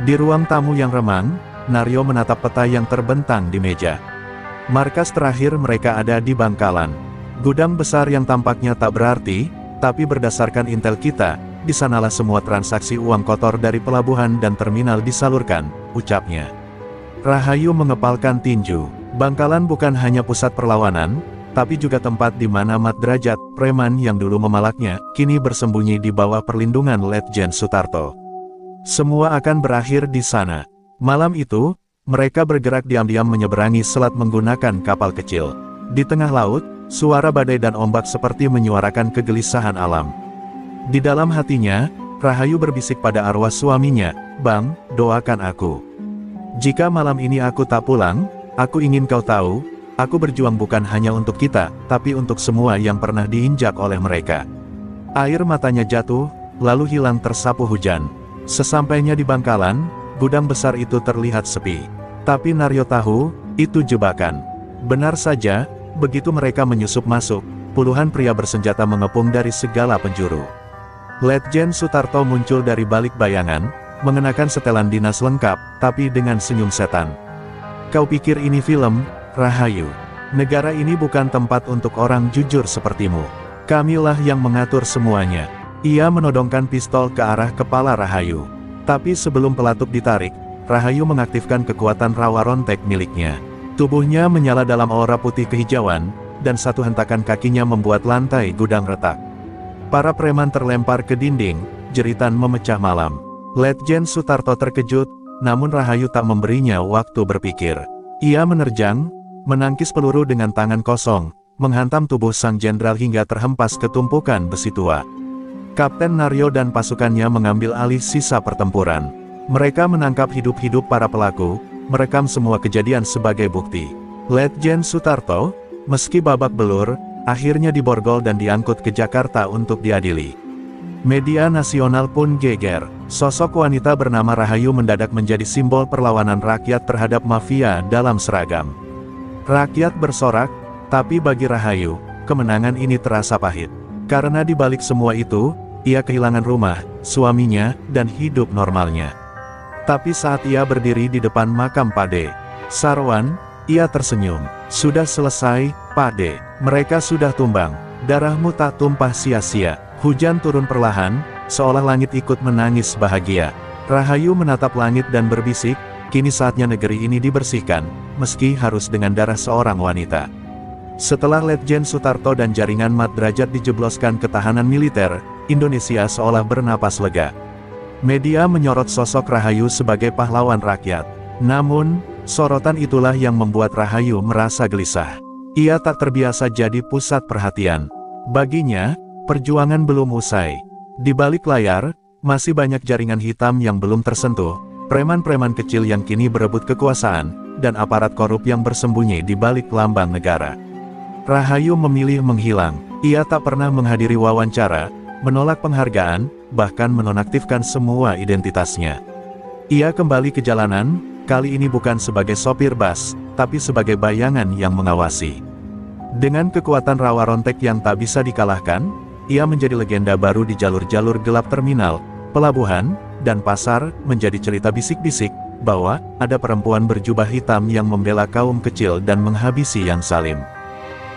Di ruang tamu yang remang, Naryo menatap peta yang terbentang di meja. Markas terakhir mereka ada di Bangkalan. Gudang besar yang tampaknya tak berarti, tapi berdasarkan intel kita, di sanalah semua transaksi uang kotor dari pelabuhan dan terminal disalurkan, ucapnya. Rahayu mengepalkan tinju. Bangkalan bukan hanya pusat perlawanan, tapi juga tempat di mana Mat Derajat, preman yang dulu memalaknya, kini bersembunyi di bawah perlindungan Letjen Sutarto. Semua akan berakhir di sana. Malam itu, mereka bergerak diam-diam menyeberangi selat menggunakan kapal kecil. Di tengah laut, suara badai dan ombak seperti menyuarakan kegelisahan alam. Di dalam hatinya, Rahayu berbisik pada arwah suaminya, "Bang, doakan aku. Jika malam ini aku tak pulang, aku ingin kau tahu, aku berjuang bukan hanya untuk kita, tapi untuk semua yang pernah diinjak oleh mereka." Air matanya jatuh, lalu hilang tersapu hujan. Sesampainya di Bangkalan, gudang besar itu terlihat sepi. Tapi Naryo tahu, itu jebakan. Benar saja, begitu mereka menyusup masuk, puluhan pria bersenjata mengepung dari segala penjuru. Letjen Sutarto muncul dari balik bayangan, mengenakan setelan dinas lengkap, tapi dengan senyum setan. "Kau pikir ini film, Rahayu? Negara ini bukan tempat untuk orang jujur sepertimu. Kamilah yang mengatur semuanya." Ia menodongkan pistol ke arah kepala Rahayu. Tapi sebelum pelatuk ditarik, Rahayu mengaktifkan kekuatan rawa rontek miliknya. Tubuhnya menyala dalam aura putih kehijauan, dan satu hentakan kakinya membuat lantai gudang retak. Para preman terlempar ke dinding, jeritan memecah malam. Letjen Sutarto terkejut, namun Rahayu tak memberinya waktu berpikir. Ia menerjang, menangkis peluru dengan tangan kosong, menghantam tubuh sang jenderal hingga terhempas ke tumpukan besi tua. Kapten Naryo dan pasukannya mengambil alih sisa pertempuran. Mereka menangkap hidup-hidup para pelaku, merekam semua kejadian sebagai bukti. Letjen Sutarto, meski babak belur, akhirnya diborgol dan diangkut ke Jakarta untuk diadili. Media nasional pun geger. Sosok wanita bernama Rahayu mendadak menjadi simbol perlawanan rakyat terhadap mafia dalam seragam. Rakyat bersorak, tapi bagi Rahayu, kemenangan ini terasa pahit. Karena di balik semua itu, ia kehilangan rumah, suaminya, dan hidup normalnya. Tapi saat ia berdiri di depan makam Pade Sarwan, ia tersenyum. "Sudah selesai, Pade. Mereka sudah tumbang. Darahmu tak tumpah sia-sia." Hujan turun perlahan, seolah langit ikut menangis bahagia. Rahayu menatap langit dan berbisik, kini saatnya negeri ini dibersihkan, meski harus dengan darah seorang wanita. Setelah Letjen Sutarto dan jaringan Mat Drajat dijebloskan ke tahanan militer, Indonesia seolah bernapas lega. Media menyorot sosok Rahayu sebagai pahlawan rakyat. Namun, sorotan itulah yang membuat Rahayu merasa gelisah. Ia tak terbiasa jadi pusat perhatian. Baginya, perjuangan belum usai. Di balik layar, masih banyak jaringan hitam yang belum tersentuh, preman-preman kecil yang kini berebut kekuasaan, dan aparat korup yang bersembunyi di balik lambang negara. Rahayu memilih menghilang. Ia tak pernah menghadiri wawancara, menolak penghargaan, bahkan menonaktifkan semua identitasnya. Ia kembali ke jalanan, kali ini bukan sebagai sopir bus, tapi sebagai bayangan yang mengawasi. Dengan kekuatan rawa rontek yang tak bisa dikalahkan, ia menjadi legenda baru di jalur-jalur gelap terminal, pelabuhan, dan pasar, menjadi cerita bisik-bisik, bahwa ada perempuan berjubah hitam yang membela kaum kecil dan menghabisi yang zalim.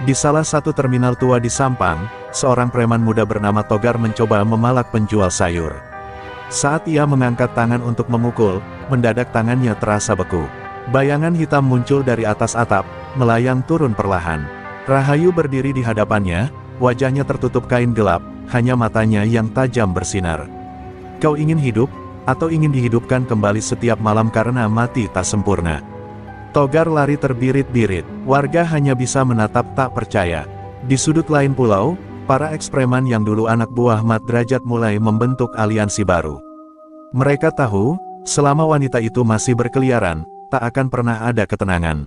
Di salah satu terminal tua di Sampang, seorang preman muda bernama Togar mencoba memalak penjual sayur. Saat ia mengangkat tangan untuk memukul, mendadak tangannya terasa beku. Bayangan hitam muncul dari atas atap, melayang turun perlahan. Rahayu berdiri di hadapannya, wajahnya tertutup kain gelap, hanya matanya yang tajam bersinar. "Kau ingin hidup, atau ingin dihidupkan kembali setiap malam karena mati tak sempurna?" Togar lari terbirit-birit, warga hanya bisa menatap tak percaya. Di sudut lain pulau, para ekspreman yang dulu anak buah Mat Drajat mulai membentuk aliansi baru. Mereka tahu, selama wanita itu masih berkeliaran, tak akan pernah ada ketenangan.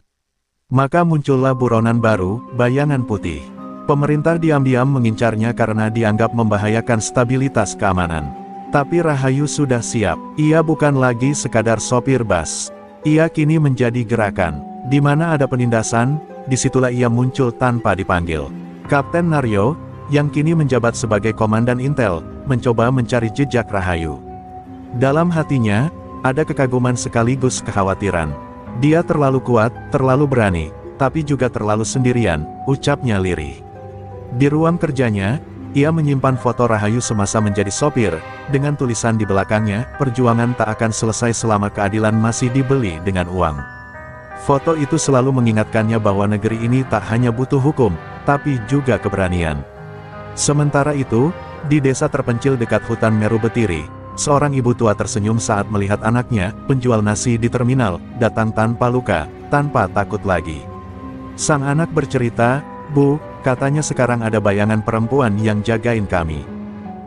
Maka muncullah buronan baru, Bayangan Putih. Pemerintah diam-diam mengincarnya karena dianggap membahayakan stabilitas keamanan. Tapi Rahayu sudah siap. Ia bukan lagi sekadar sopir bus. Ia kini menjadi gerakan. Di mana ada penindasan, disitulah ia muncul tanpa dipanggil. Kapten Naryo, yang kini menjabat sebagai komandan intel, mencoba mencari jejak Rahayu. Dalam hatinya, ada kekaguman sekaligus kekhawatiran. Dia terlalu kuat, terlalu berani, tapi juga terlalu sendirian, ucapnya lirih. Di ruang kerjanya, ia menyimpan foto Rahayu semasa menjadi sopir, dengan tulisan di belakangnya, "Perjuangan tak akan selesai selama keadilan masih dibeli dengan uang." Foto itu selalu mengingatkannya bahwa negeri ini tak hanya butuh hukum, tapi juga keberanian. Sementara itu, di desa terpencil dekat hutan Meru Betiri, Seorang ibu tua tersenyum saat melihat anaknya, penjual nasi di terminal, datang tanpa luka, tanpa takut lagi. Sang anak bercerita, "Bu, katanya sekarang ada bayangan perempuan yang jagain kami.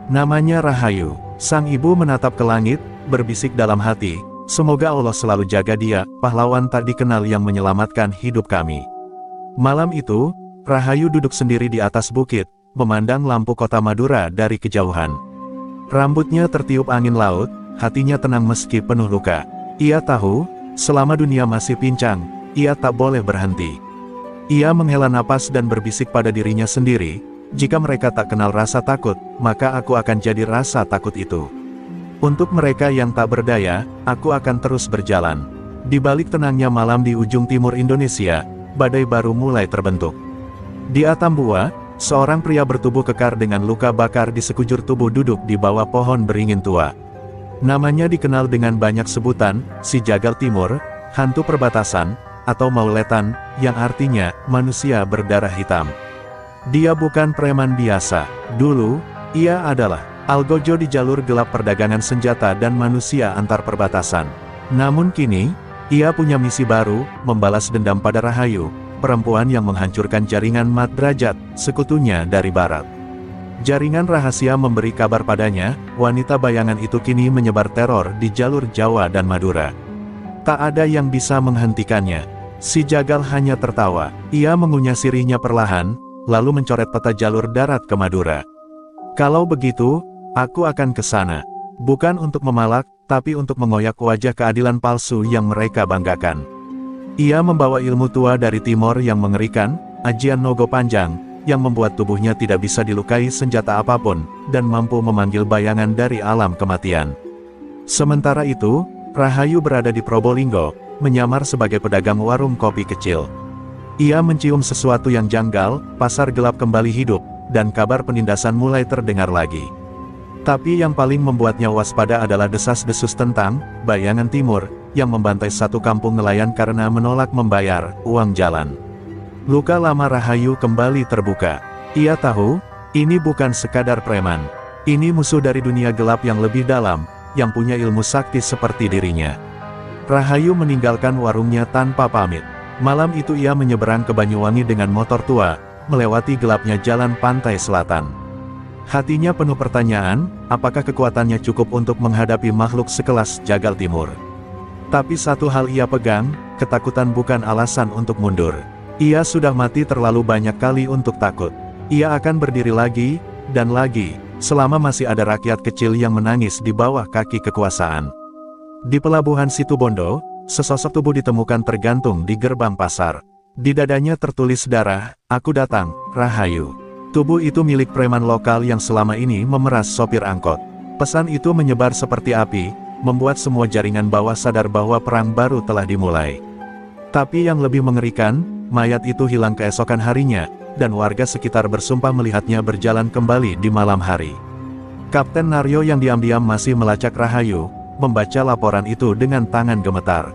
Namanya Rahayu." Sang ibu menatap ke langit, berbisik dalam hati, "Semoga Allah selalu jaga dia, pahlawan tak dikenal yang menyelamatkan hidup kami." Malam itu, Rahayu duduk sendiri di atas bukit, memandang lampu kota Madura dari kejauhan. Rambutnya tertiup angin laut, hatinya tenang meski penuh luka. Ia tahu, selama dunia masih pincang, ia tak boleh berhenti. Ia menghela napas dan berbisik pada dirinya sendiri, "Jika mereka tak kenal rasa takut, maka aku akan jadi rasa takut itu. Untuk mereka yang tak berdaya, aku akan terus berjalan." Di balik tenangnya malam di ujung timur Indonesia, badai baru mulai terbentuk. Di Atambua, seorang pria bertubuh kekar dengan luka bakar di sekujur tubuh duduk di bawah pohon beringin tua. Namanya dikenal dengan banyak sebutan, si Jagal Timur, hantu perbatasan, atau Mauletan, yang artinya, manusia berdarah hitam. Dia bukan preman biasa. Dulu, ia adalah algojo di jalur gelap perdagangan senjata dan manusia antar perbatasan. Namun kini, ia punya misi baru, membalas dendam pada Rahayu, perempuan yang menghancurkan jaringan Mat Drajat, sekutunya dari barat. Jaringan rahasia memberi kabar padanya, wanita bayangan itu kini menyebar teror di jalur Jawa dan Madura. Tak ada yang bisa menghentikannya. Si Jagal hanya tertawa. Ia mengunyah sirihnya perlahan, lalu mencoret peta jalur darat ke Madura. "Kalau begitu, aku akan ke sana. Bukan untuk memalak, tapi untuk mengoyak wajah keadilan palsu yang mereka banggakan." Ia membawa ilmu tua dari timur yang mengerikan, ajian Nogo Panjang, yang membuat tubuhnya tidak bisa dilukai senjata apapun, dan mampu memanggil bayangan dari alam kematian. Sementara itu, Rahayu berada di Probolinggo, menyamar sebagai pedagang warung kopi kecil. Ia mencium sesuatu yang janggal, pasar gelap kembali hidup, dan kabar penindasan mulai terdengar lagi. Tapi yang paling membuatnya waspada adalah desas-desus tentang bayangan timur, yang membantai satu kampung nelayan karena menolak membayar uang jalan. Luka lama Rahayu kembali terbuka. Ia tahu, ini bukan sekadar preman. Ini musuh dari dunia gelap yang lebih dalam, yang punya ilmu sakti seperti dirinya. Rahayu meninggalkan warungnya tanpa pamit. Malam itu ia menyeberang ke Banyuwangi dengan motor tua, melewati gelapnya jalan pantai selatan. Hatinya penuh pertanyaan, apakah kekuatannya cukup untuk menghadapi makhluk sekelas Jagal Timur. Tapi satu hal ia pegang, ketakutan bukan alasan untuk mundur. Ia sudah mati terlalu banyak kali untuk takut. Ia akan berdiri lagi, dan lagi, selama masih ada rakyat kecil yang menangis di bawah kaki kekuasaan. Di pelabuhan Situbondo, sesosok tubuh ditemukan tergantung di gerbang pasar. Di dadanya tertulis darah, "Aku datang, Rahayu." Tubuh itu milik preman lokal yang selama ini memeras sopir angkot. Pesan itu menyebar seperti api, membuat semua jaringan bawah sadar bahwa perang baru telah dimulai. Tapi yang lebih mengerikan, mayat itu hilang keesokan harinya, dan warga sekitar bersumpah melihatnya berjalan kembali di malam hari. Kapten Naryo yang diam-diam masih melacak Rahayu, membaca laporan itu dengan tangan gemetar.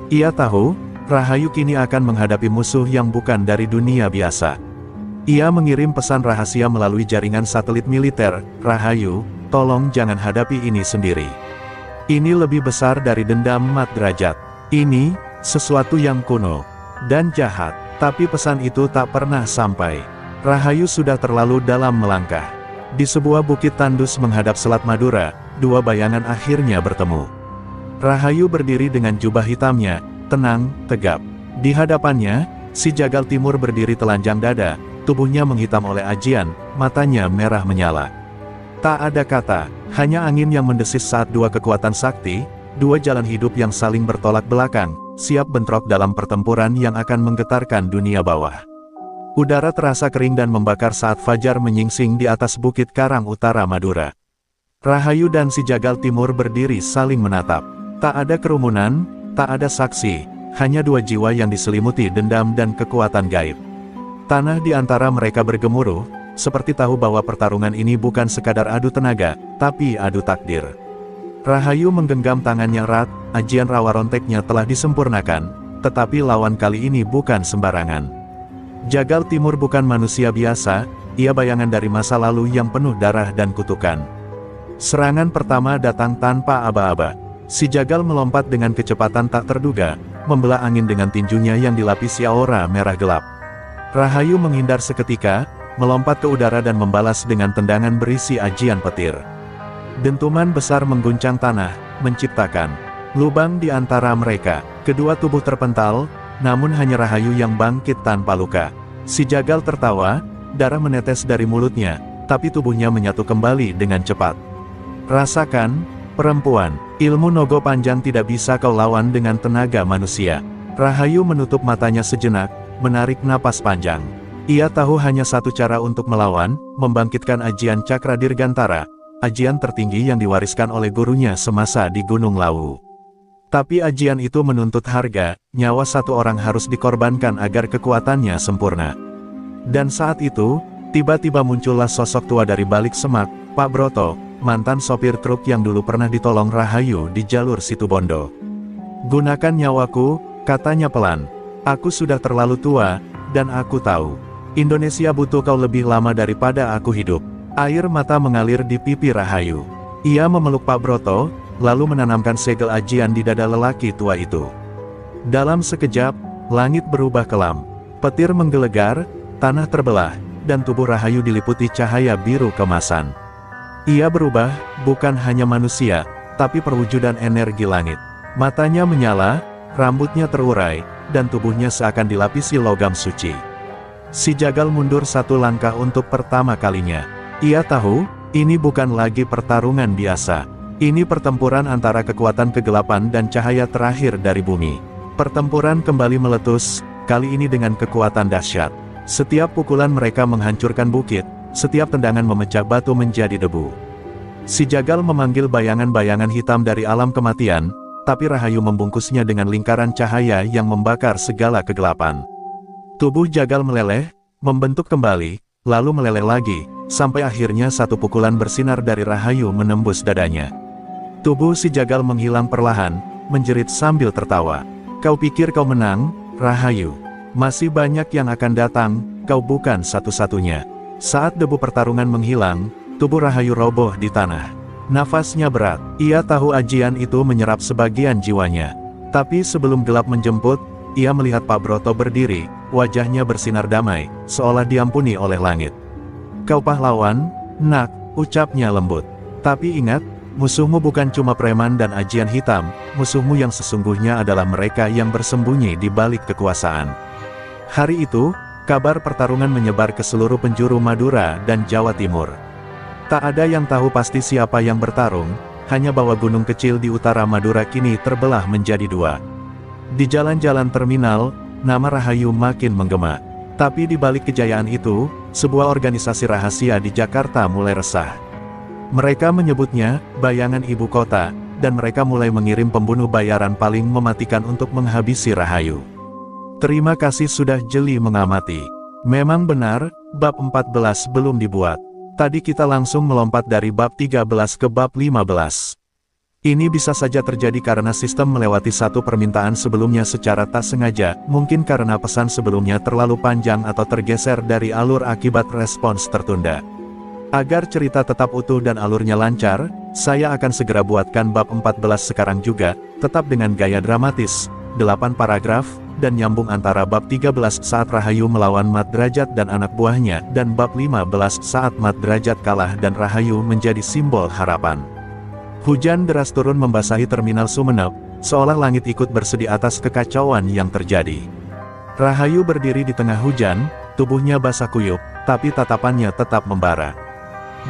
Ia tahu, Rahayu kini akan menghadapi musuh yang bukan dari dunia biasa. Ia mengirim pesan rahasia melalui jaringan satelit militer, "Rahayu, tolong jangan hadapi ini sendiri. Ini lebih besar dari dendam Mat Drajat. Ini, sesuatu yang kuno dan jahat." Tapi pesan itu tak pernah sampai. Rahayu sudah terlalu dalam melangkah. Di sebuah bukit tandus menghadap Selat Madura, dua bayangan akhirnya bertemu. Rahayu berdiri dengan jubah hitamnya, tenang, tegap. Di hadapannya, si Jagal Timur berdiri telanjang dada, tubuhnya menghitam oleh ajian, matanya merah menyala. Tak ada kata, hanya angin yang mendesis saat dua kekuatan sakti, dua jalan hidup yang saling bertolak belakang, siap bentrok dalam pertempuran yang akan menggetarkan dunia bawah. Udara terasa kering dan membakar saat fajar menyingsing di atas bukit Karang Utara Madura. Rahayu dan si Jagal Timur berdiri saling menatap. Tak ada kerumunan, tak ada saksi, hanya dua jiwa yang diselimuti dendam dan kekuatan gaib. Tanah di antara mereka bergemuruh, seperti tahu bahwa pertarungan ini bukan sekadar adu tenaga, tapi adu takdir. Rahayu menggenggam tangannya erat, ajian rawa ronteknya telah disempurnakan, tetapi lawan kali ini bukan sembarangan. Jagal Timur bukan manusia biasa, ia bayangan dari masa lalu yang penuh darah dan kutukan. Serangan pertama datang tanpa aba-aba. Si jagal melompat dengan kecepatan tak terduga, membelah angin dengan tinjunya yang dilapisi aura merah gelap. Rahayu menghindar seketika, melompat ke udara dan membalas dengan tendangan berisi ajian petir. Dentuman besar mengguncang tanah, menciptakan lubang di antara mereka. Kedua tubuh terpental, namun hanya Rahayu yang bangkit tanpa luka. Si jagal tertawa, darah menetes dari mulutnya, tapi tubuhnya menyatu kembali dengan cepat. Rasakan, perempuan, ilmu nogo panjang tidak bisa kau lawan dengan tenaga manusia. Rahayu menutup matanya sejenak, menarik napas panjang. Ia tahu hanya satu cara untuk melawan, membangkitkan ajian Cakra Dirgantara, ajian tertinggi yang diwariskan oleh gurunya semasa di Gunung Lawu. Tapi ajian itu menuntut harga, nyawa satu orang harus dikorbankan agar kekuatannya sempurna. Dan saat itu, tiba-tiba muncullah sosok tua dari balik semak, Pak Broto, mantan sopir truk yang dulu pernah ditolong Rahayu di jalur Situbondo. "Gunakan nyawaku," katanya pelan. "Aku sudah terlalu tua, dan aku tahu. Indonesia butuh kau lebih lama daripada aku hidup." Air mata mengalir di pipi Rahayu. Ia memeluk Pak Broto, lalu menanamkan segel ajian di dada lelaki tua itu. Dalam sekejap, langit berubah kelam. Petir menggelegar, tanah terbelah, dan tubuh Rahayu diliputi cahaya biru kemasan. Ia berubah, bukan hanya manusia, tapi perwujudan energi langit. Matanya menyala, rambutnya terurai, dan tubuhnya seakan dilapisi logam suci. Si jagal mundur satu langkah untuk pertama kalinya. Ia tahu, ini bukan lagi pertarungan biasa. Ini pertempuran antara kekuatan kegelapan dan cahaya terakhir dari bumi. Pertempuran kembali meletus, kali ini dengan kekuatan dahsyat. Setiap pukulan mereka menghancurkan bukit, setiap tendangan memecah batu menjadi debu. Si jagal memanggil bayangan-bayangan hitam dari alam kematian, tapi Rahayu membungkusnya dengan lingkaran cahaya yang membakar segala kegelapan. Tubuh jagal meleleh, membentuk kembali, lalu meleleh lagi, sampai akhirnya satu pukulan bersinar dari Rahayu menembus dadanya. Tubuh si jagal menghilang perlahan, menjerit sambil tertawa. "Kau pikir kau menang, Rahayu? Masih banyak yang akan datang, kau bukan satu-satunya." Saat debu pertarungan menghilang, tubuh Rahayu roboh di tanah. Nafasnya berat, ia tahu ajian itu menyerap sebagian jiwanya. Tapi sebelum gelap menjemput, ia melihat Pak Broto berdiri, wajahnya bersinar damai, seolah diampuni oleh langit. "Kau pahlawan, nak," ucapnya lembut. "Tapi ingat, musuhmu bukan cuma preman dan ajian hitam, musuhmu yang sesungguhnya adalah mereka yang bersembunyi di balik kekuasaan." Hari itu, kabar pertarungan menyebar ke seluruh penjuru Madura dan Jawa Timur. Tak ada yang tahu pasti siapa yang bertarung, hanya bahwa gunung kecil di utara Madura kini terbelah menjadi dua. Di jalan-jalan terminal, nama Rahayu makin menggema. Tapi di balik kejayaan itu, sebuah organisasi rahasia di Jakarta mulai resah. Mereka menyebutnya bayangan ibu kota, dan mereka mulai mengirim pembunuh bayaran paling mematikan untuk menghabisi Rahayu. Terima kasih sudah jeli mengamati. Memang benar, bab 14 belum dibuat. Tadi kita langsung melompat dari bab 13 ke bab 15. Ini bisa saja terjadi karena sistem melewati satu permintaan sebelumnya secara tak sengaja, mungkin karena pesan sebelumnya terlalu panjang atau tergeser dari alur akibat respons tertunda. Agar cerita tetap utuh dan alurnya lancar, saya akan segera buatkan bab 14 sekarang juga, tetap dengan gaya dramatis, 8 paragraf, dan nyambung antara bab 13 saat Rahayu melawan Mat Drajat dan anak buahnya, dan bab 15 saat Mat Drajat kalah dan Rahayu menjadi simbol harapan. Hujan deras turun membasahi terminal Sumeneb, seolah langit ikut bersedih atas kekacauan yang terjadi. Rahayu berdiri di tengah hujan, tubuhnya basah kuyup, tapi tatapannya tetap membara.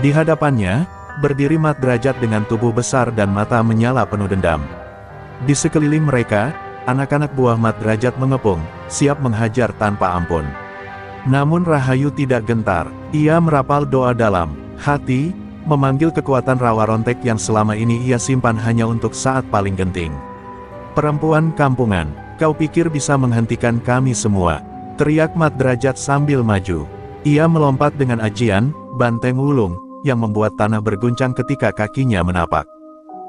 Di hadapannya, berdiri Mat Drajat dengan tubuh besar dan mata menyala penuh dendam. Di sekeliling mereka, anak-anak buah Mat Drajat mengepung, siap menghajar tanpa ampun. Namun Rahayu tidak gentar, ia merapal doa dalam hati, memanggil kekuatan rawa rontek yang selama ini ia simpan hanya untuk saat paling genting. "Perempuan kampungan, kau pikir bisa menghentikan kami semua?" teriak Mat Drajat sambil maju. Ia melompat dengan ajian, banteng wulung, yang membuat tanah berguncang ketika kakinya menapak.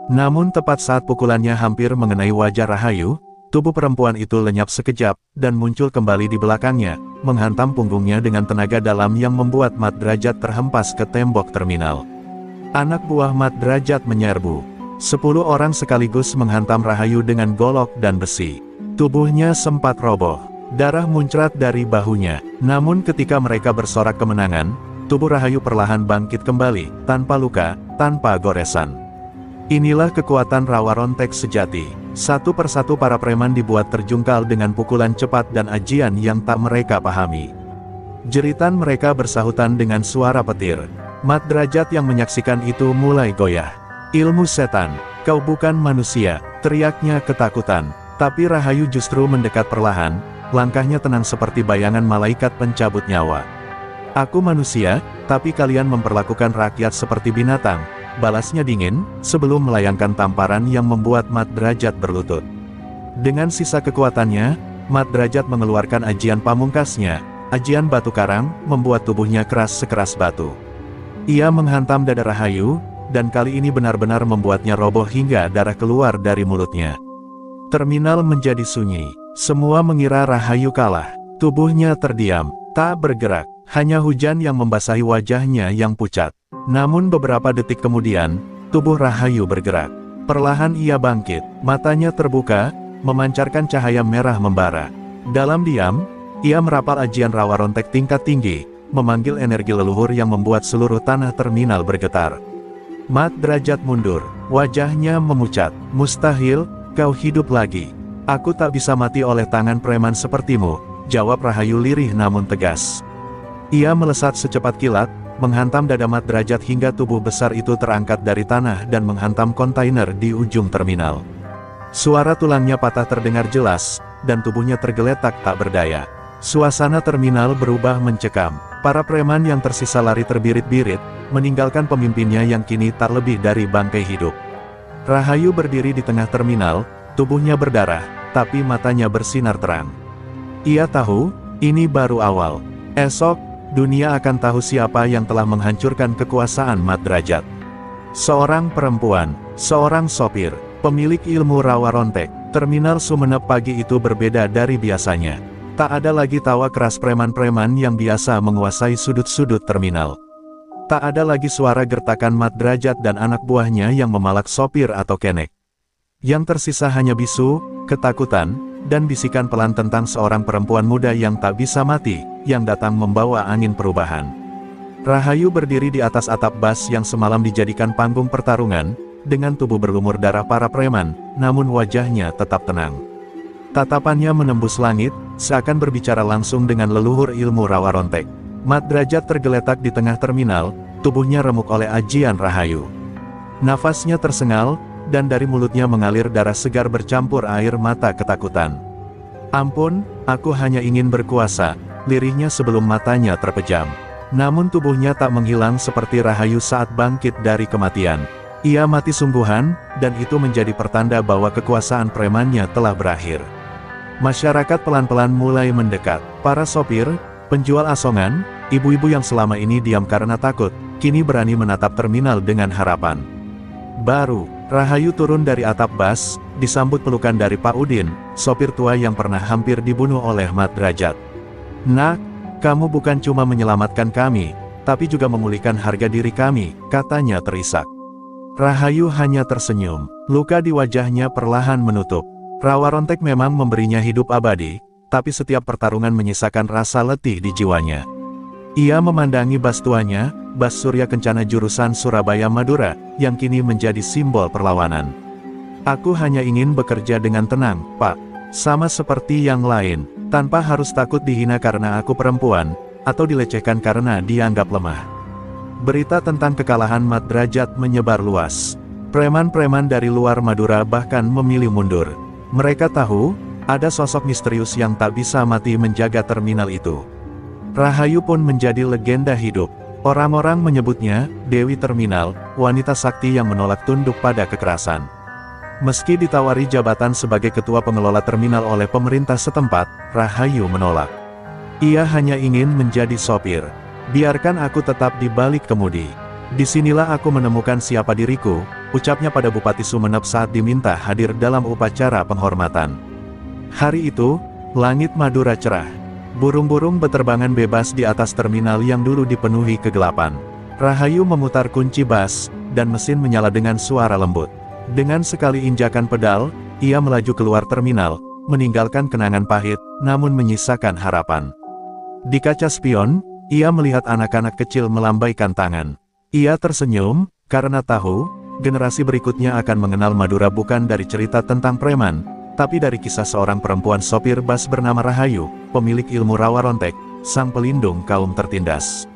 Namun tepat saat pukulannya hampir mengenai wajah Rahayu, tubuh perempuan itu lenyap sekejap, dan muncul kembali di belakangnya, menghantam punggungnya dengan tenaga dalam yang membuat Mat Drajat terhempas ke tembok terminal. Anak buah Mat Derajat menyerbu. 10 orang sekaligus menghantam Rahayu dengan golok dan besi. Tubuhnya sempat roboh. Darah muncrat dari bahunya. Namun ketika mereka bersorak kemenangan, tubuh Rahayu perlahan bangkit kembali, tanpa luka, tanpa goresan. Inilah kekuatan Rawa Rontek sejati. Satu persatu para preman dibuat terjungkal dengan pukulan cepat dan ajian yang tak mereka pahami. Jeritan mereka bersahutan dengan suara petir. Mat Derajat yang menyaksikan itu mulai goyah. "Ilmu setan, kau bukan manusia," teriaknya ketakutan. Tapi Rahayu justru mendekat perlahan, langkahnya tenang seperti bayangan malaikat pencabut nyawa. "Aku manusia, tapi kalian memperlakukan rakyat seperti binatang," balasnya dingin, sebelum melayangkan tamparan yang membuat Mat Derajat berlutut. Dengan sisa kekuatannya, Mat Derajat mengeluarkan ajian pamungkasnya, ajian batu karang, membuat tubuhnya keras sekeras batu. Ia menghantam dada Rahayu, dan kali ini benar-benar membuatnya roboh hingga darah keluar dari mulutnya. Terminal menjadi sunyi. Semua mengira Rahayu kalah. Tubuhnya terdiam, tak bergerak. Hanya hujan yang membasahi wajahnya yang pucat. Namun beberapa detik kemudian, tubuh Rahayu bergerak. Perlahan ia bangkit, matanya terbuka, memancarkan cahaya merah membara. Dalam diam, ia merapal ajian Rawa Rontek tingkat tinggi, memanggil energi leluhur yang membuat seluruh tanah terminal bergetar. Mat Derajat mundur, wajahnya memucat. "Mustahil, kau hidup lagi. Aku tak bisa mati oleh tangan preman sepertimu," jawab Rahayu lirih namun tegas. Ia melesat secepat kilat, menghantam dada Mat Derajat hingga tubuh besar itu terangkat dari tanah dan menghantam kontainer di ujung terminal. Suara tulangnya patah terdengar jelas, dan tubuhnya tergeletak tak berdaya. Suasana terminal berubah mencekam. Para preman yang tersisa lari terbirit-birit, meninggalkan pemimpinnya yang kini tak lebih dari bangkai hidup. Rahayu berdiri di tengah terminal, tubuhnya berdarah, tapi matanya bersinar terang. Ia tahu, ini baru awal. Esok, dunia akan tahu siapa yang telah menghancurkan kekuasaan Mat Derajat. Seorang perempuan, seorang sopir, pemilik ilmu Rawa Rontek. Terminal Sumenep pagi itu berbeda dari biasanya. Tak ada lagi tawa keras preman-preman yang biasa menguasai sudut-sudut terminal. Tak ada lagi suara gertakan Mat Derajat dan anak buahnya yang memalak sopir atau kenek. Yang tersisa hanya bisu, ketakutan, dan bisikan pelan tentang seorang perempuan muda yang tak bisa mati, yang datang membawa angin perubahan. Rahayu berdiri di atas atap bas yang semalam dijadikan panggung pertarungan, dengan tubuh berlumur darah para preman, namun wajahnya tetap tenang. Tatapannya menembus langit, seakan berbicara langsung dengan leluhur ilmu Rawa Rontek. Mat Derajat tergeletak di tengah terminal, tubuhnya remuk oleh ajian Rahayu. Nafasnya tersengal, dan dari mulutnya mengalir darah segar bercampur air mata ketakutan. "Ampun, aku hanya ingin berkuasa," lirihnya sebelum matanya terpejam. Namun tubuhnya tak menghilang seperti Rahayu saat bangkit dari kematian. Ia mati sungguhan, dan itu menjadi pertanda bahwa kekuasaan premannya telah berakhir. Masyarakat pelan-pelan mulai mendekat. Para sopir, penjual asongan, ibu-ibu yang selama ini diam karena takut, kini berani menatap terminal dengan harapan. Baru, Rahayu turun dari atap bas, disambut pelukan dari Pak Udin, sopir tua yang pernah hampir dibunuh oleh Mat Derajat. "Nak, kamu bukan cuma menyelamatkan kami, tapi juga memulihkan harga diri kami," katanya terisak. Rahayu hanya tersenyum, luka di wajahnya perlahan menutup. Rawa Rontek memang memberinya hidup abadi, tapi setiap pertarungan menyisakan rasa letih di jiwanya. Ia memandangi bas tuanya, bas Surya Kencana jurusan Surabaya Madura, yang kini menjadi simbol perlawanan. "Aku hanya ingin bekerja dengan tenang, Pak. Sama seperti yang lain, tanpa harus takut dihina karena aku perempuan, atau dilecehkan karena dianggap lemah." Berita tentang kekalahan Mat Derajat menyebar luas. Preman-preman dari luar Madura bahkan memilih mundur. Mereka tahu, ada sosok misterius yang tak bisa mati menjaga terminal itu. Rahayu pun menjadi legenda hidup. Orang-orang menyebutnya Dewi Terminal, wanita sakti yang menolak tunduk pada kekerasan. Meski ditawari jabatan sebagai ketua pengelola terminal oleh pemerintah setempat, Rahayu menolak. Ia hanya ingin menjadi sopir. "Biarkan aku tetap di balik kemudi. Disinilah aku menemukan siapa diriku," ucapnya pada Bupati Sumenep saat diminta hadir dalam upacara penghormatan. Hari itu, langit Madura cerah. Burung-burung beterbangan bebas di atas terminal yang dulu dipenuhi kegelapan. Rahayu memutar kunci bas, dan mesin menyala dengan suara lembut. Dengan sekali injakan pedal, ia melaju keluar terminal, meninggalkan kenangan pahit, namun menyisakan harapan. Di kaca spion, ia melihat anak-anak kecil melambaikan tangan. Ia tersenyum, karena tahu, generasi berikutnya akan mengenal Madura bukan dari cerita tentang preman, tapi dari kisah seorang perempuan sopir bus bernama Rahayu, pemilik ilmu rawa rontek, sang pelindung kaum tertindas.